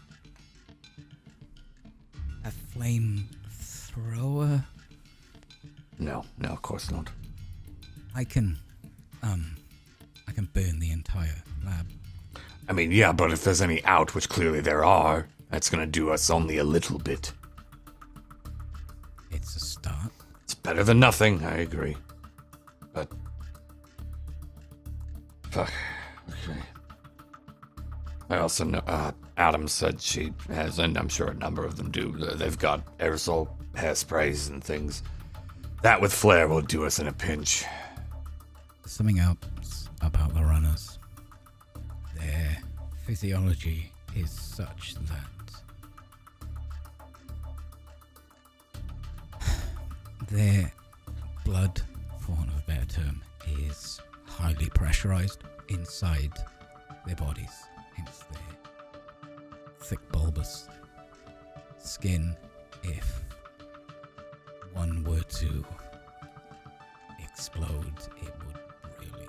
A flamethrower? No, of course not. I can burn the entire lab. I mean, yeah, but if there's any out, which clearly there are, that's gonna do us only a little bit. It's a start. It's better than nothing, I agree. But... fuck. Okay. I also know, Adam said she has, and I'm sure a number of them do, they've got aerosol hairsprays and things. That with flare will do us in a pinch. Something else about the runners. Their physiology is such that their blood, for want of a better term, is highly pressurized inside their bodies, hence their thick bulbous skin. If one were to explode, it would really...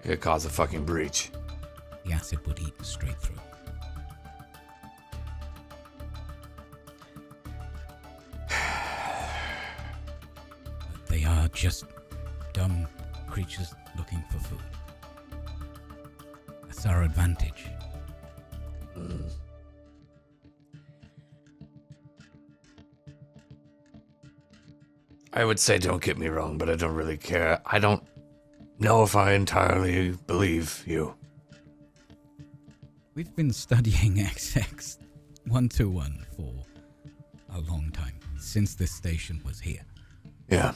It could cause a fucking breach. the acid would eat straight through. But they are just dumb creatures looking for food. That's our advantage. I would say don't get me wrong, but I don't really care. I don't know if I entirely believe you. We've been studying XX 121 for a long time, since this station was here. Yeah,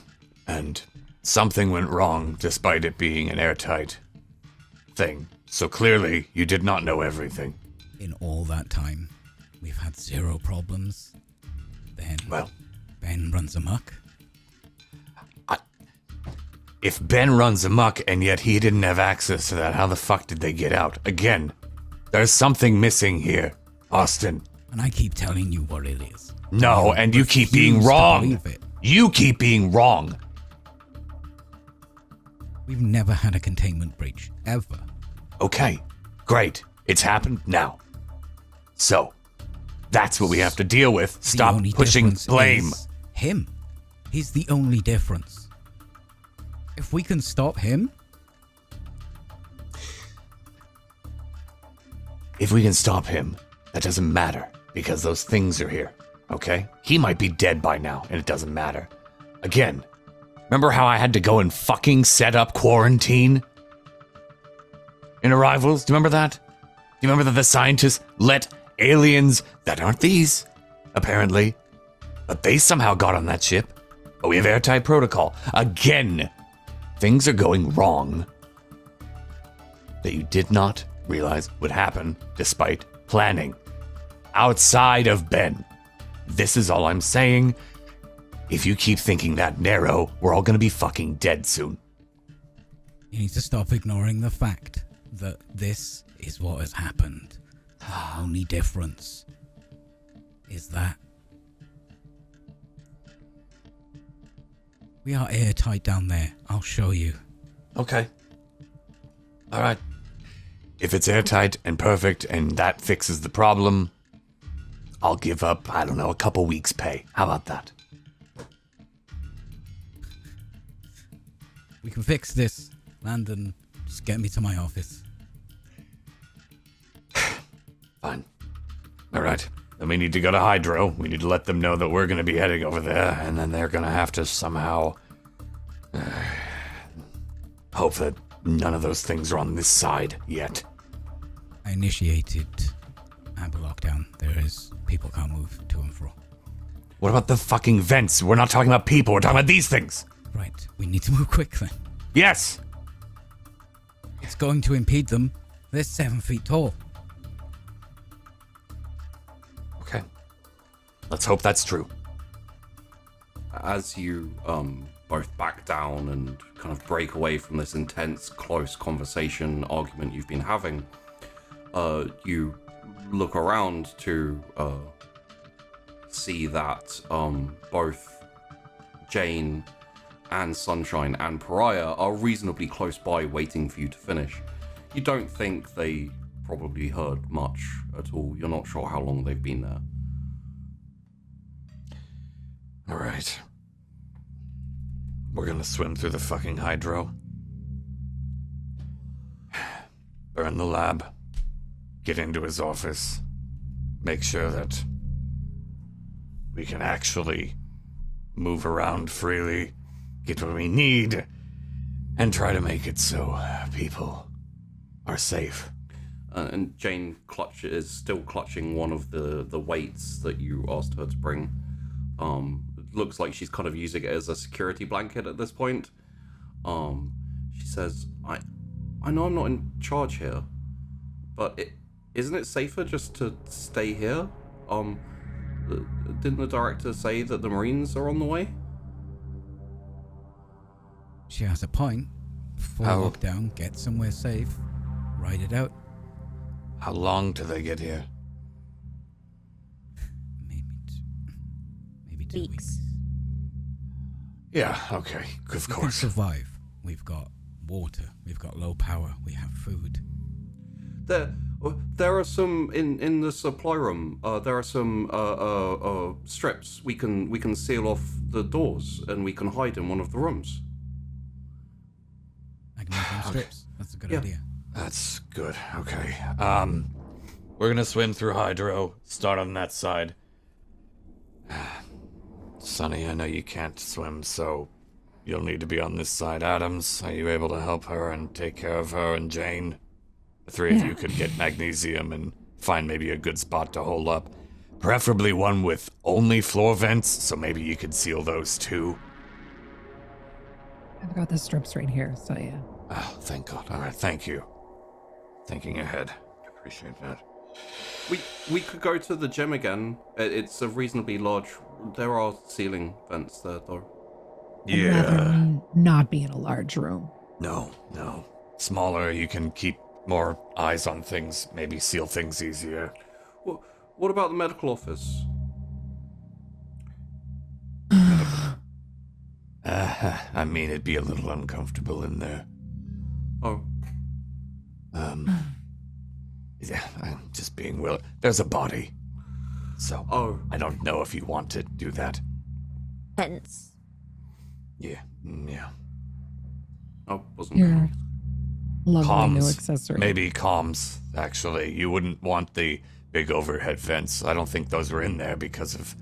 and something went wrong despite it being an airtight thing. So clearly, you did not know everything. In all that time, we've had zero problems. Then, Well, Ben runs amok. if Ben runs amok and yet he didn't have access to that, how the fuck did they get out? Again, there's something missing here, Austin. And I keep telling you what it is. No, and you keep being refuse to wrong. believe it. You keep being wrong. We've never had a containment breach, ever. Okay, great. It's happened now. So, that's what we have to deal with. The Stop only pushing difference blame. is him. He's the only difference. If we can stop him, If we can stop him, that doesn't matter, because those things are here, okay? He might be dead by now, and it doesn't matter. Again, remember how I had to go and fucking set up quarantine in Arrivals? Do you remember that? Do you remember that the scientists let aliens, that aren't these, apparently, but they somehow got on that ship? But we have airtight protocol. Again, things are going wrong that you did not realize would happen despite planning. Outside of Ben. This is all I'm saying. If you keep thinking that narrow, we're all gonna be fucking dead soon. you need to stop ignoring the fact that this is what has happened. The only difference is that we are airtight down there. I'll show you. Okay. Alright. If it's airtight and perfect and that fixes the problem, I'll give up, I don't know, a couple weeks' pay. How about that? We can fix this. Landon Just get me to my office. Fine. All right. Then we need to go to Hydro. We need to let them know that we're going to be heading over there, and then they're going to have to somehow hope that none of those things are on this side yet. I initiated amber lockdown. People can't move to and fro. What about the fucking vents? We're not talking about people. We're talking about these things. Right. We need to move quickly. Yes. It's going to impede them. They're 7 feet tall. Okay. Let's hope that's true. As you both back down and kind of break away from this intense, close conversation, argument you've been having, you look around to see that both Jane and Sunshine and Pariah are reasonably close by, waiting for you to finish. You don't think they probably heard much at all. You're not sure how long they've been there. All right. We're gonna swim through the fucking Hydro. Burn the lab. Get into his office. Make sure that we can actually move around freely, get what we need, and try to make it so people are safe. And Jane is still clutching one of the weights that you asked her to bring. It looks like she's kind of using it as a security blanket at this point. She says, I know I'm not in charge here, but isn't it safer just to stay here? Didn't the director say that the Marines are on the way? She has a point. Before lockdown, get somewhere safe, ride it out. How long till they get here? Maybe 2 weeks. Yeah, okay, of We can course. survive. We've got water. We've got low power. We have food. There are some in the supply room. There are some strips. We can seal off the doors and we can hide in one of the rooms. Magnesium strips. That's a good idea. That's good. Okay. We're gonna swim through Hydro. Start on that side. Sonny, I know you can't swim, so you'll need to be on this side. Adams, are you able to help her and take care of her and Jane? The three of you could get magnesium and find maybe a good spot to hold up. Preferably one with only floor vents, so maybe you could seal those too. I've got the strips right here, so yeah. Oh, thank God. All right, thank you. Thinking ahead. Appreciate that. We could go to the gym again. It's a reasonably large. There are ceiling vents there, though. I'd rather not be in a large room. No. Smaller, you can keep more eyes on things, maybe seal things easier. What about the medical office? I mean, it'd be a little uncomfortable in there. Oh. Yeah, I'm just being willing. There's a body. So, I don't know if you want to do that. Hence. Yeah. I wasn't going. Lovely new accessory. Maybe comms, actually. You wouldn't want the big overhead vents. I don't think those were in there because of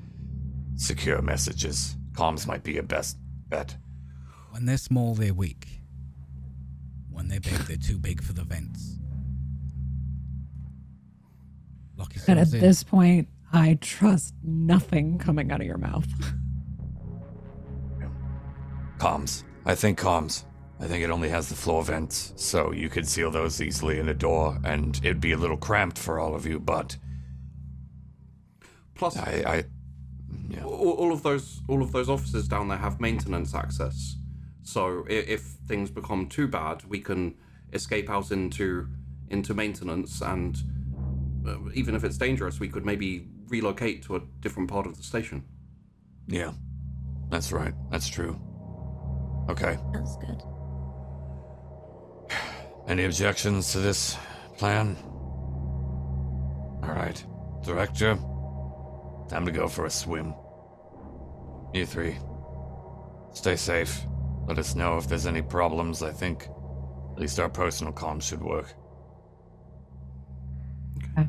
secure messages. Comms might be your best bet. When they're small, they're weak. When they're big, they're too big for the vents. And at this point, I trust nothing coming out of your mouth. Comms. I think comms. I think it only has the floor vents, so you could seal those easily in a door, and it'd be a little cramped for all of you, but... Plus, all of those offices down there have maintenance access. So if things become too bad, we can escape out into maintenance, and even if it's dangerous, we could maybe relocate to a different part of the station. Yeah, that's right. That's true. Okay. That's good. Any objections to this plan? All right. Director, time to go for a swim. You three, stay safe. Let us know if there's any problems. I think At least our personal comms should work. Okay.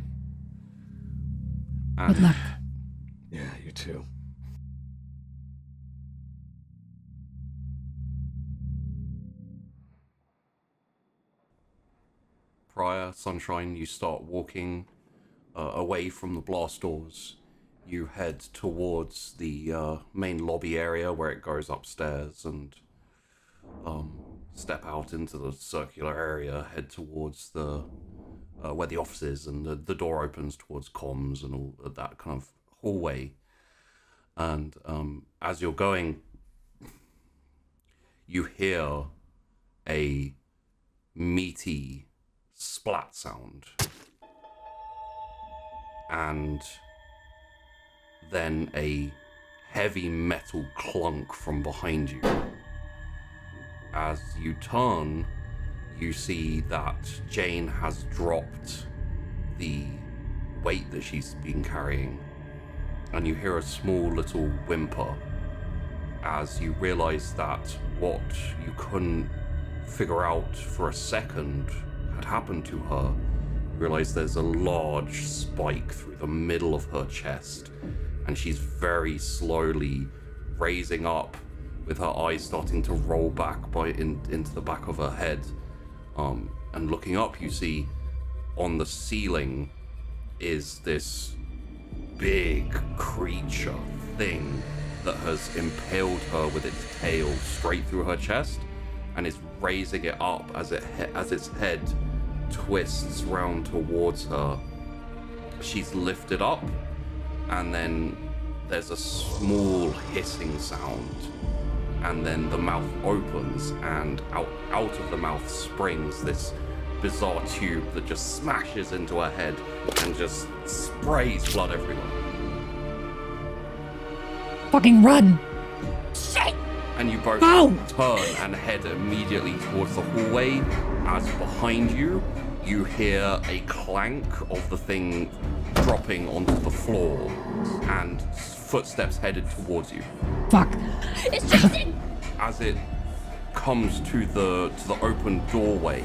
Good luck. Yeah, you too. Prior, Sunshine, you start walking away from the blast doors. You head towards the main lobby area where it goes upstairs and step out into the circular area, head towards the where the office is, and the door opens towards comms and all of that kind of hallway. And as you're going, you hear a meaty splat sound, and then a heavy metal clunk from behind you. As you turn, you see that Jane has dropped the weight that she's been carrying, and you hear a small little whimper as you realize that what you couldn't figure out for a second had happened to her. You realize there's a large spike through the middle of her chest, and she's very slowly raising up with her eyes starting to roll back into the back of her head. And looking up, you see on the ceiling is this big creature thing that has impaled her with its tail straight through her chest and is raising it up as its head twists round towards her. She's lifted up, and then there's a small hissing sound, and then the mouth opens, and out of the mouth springs this bizarre tube that just smashes into her head and just sprays blood everywhere. Fucking run! And you both turn and head immediately towards the hallway, as behind you, you hear a clank of the thing dropping onto the floor, and footsteps headed towards you. Fuck. It's chasing! As it comes to the open doorway,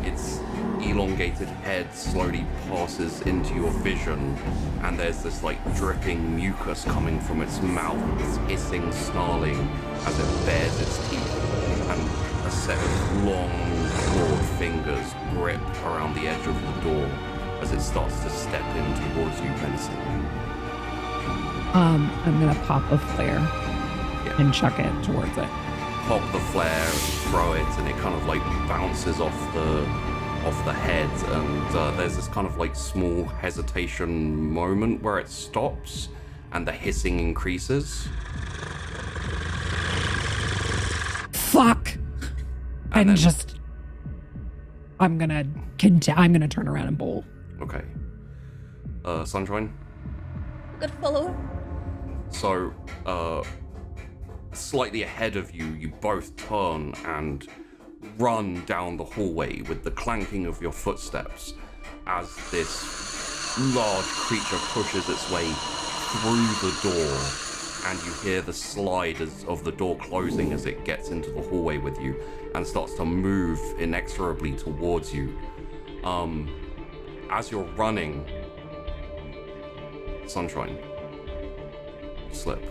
its elongated head slowly passes into your vision, and there's this like dripping mucus coming from its mouth, this hissing, snarling as it bares its teeth, and a set of long, broad fingers grip around the edge of the door as it starts to step in towards you menacingly. I'm gonna pop a flare and chuck it towards it. Pop the flare, throw it, and it kind of like bounces off the head, and there's this kind of like small hesitation moment where it stops and the hissing increases. Fuck! And then, just I'm gonna turn around and bowl. Okay. Sunshine? Good follower. So, slightly ahead of you, you both turn and run down the hallway with the clanking of your footsteps as this large creature pushes its way through the door, and you hear the slide of the door closing as it gets into the hallway with you and starts to move inexorably towards you. As you're running, Sunshine, you slip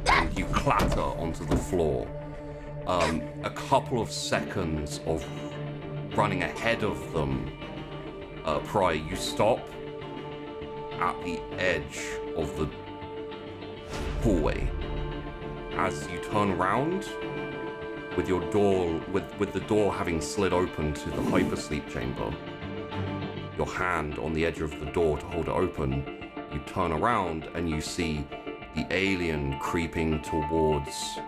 and you clatter onto the floor. A couple of seconds of running ahead of them, prior, you stop at the edge of the hallway. As you turn around, with your door, with the door having slid open to the hypersleep chamber, your hand on the edge of the door to hold it open, you turn around and you see the alien creeping towards,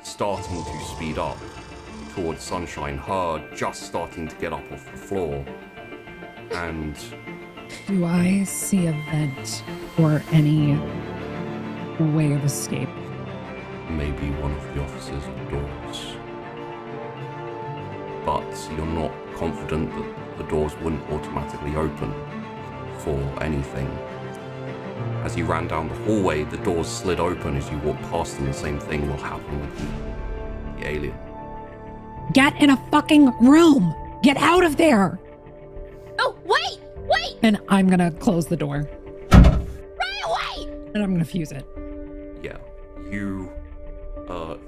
starting to speed up towards Sunshine, her just starting to get up off the floor. And do I see a vent or any way of escape? Maybe one of the officer's doors. But you're not confident that the doors wouldn't automatically open for anything. As you ran down the hallway, the doors slid open as you walked past them. The same thing will happen with the alien. Get in a fucking room. Get out of there. Oh, wait! Wait! And I'm gonna close the door. Ryan, wait! And I'm gonna fuse it. Yeah. You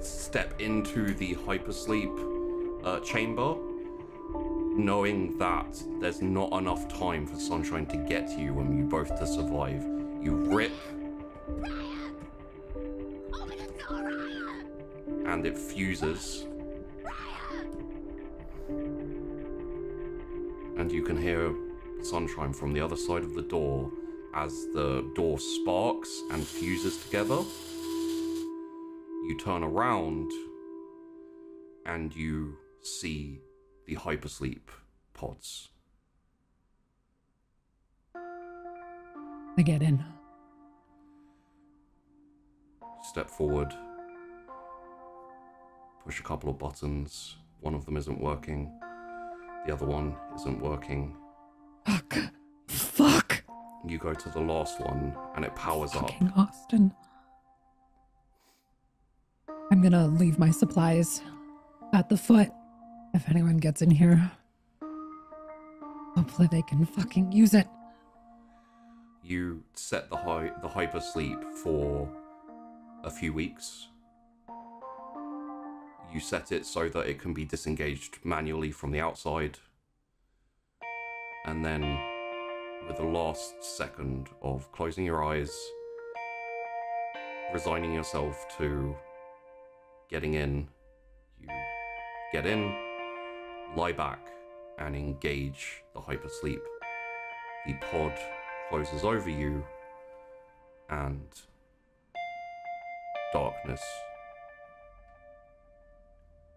step into the hypersleep chamber, knowing that there's not enough time for sunshine to get to you and you both to survive. You rip. Ryan! Open the door, Ryan! And it fuses. Ryan! And you can hear sunshine from the other side of the door as the door sparks and fuses together. You turn around and you see the hypersleep pods. I get in. Step forward. Push a couple of buttons. One of them isn't working. The other one isn't working. Fuck. Fuck. You go to the last one and it powers up. Fucking Austin. I'm gonna leave my supplies at the foot if anyone gets in here. Hopefully they can fucking use it. You set the hypersleep for a few weeks. You set it so that it can be disengaged manually from the outside. And then, with the last second of closing your eyes, resigning yourself to getting in, you get in, lie back, and engage the hypersleep. The pod closes over you, and darkness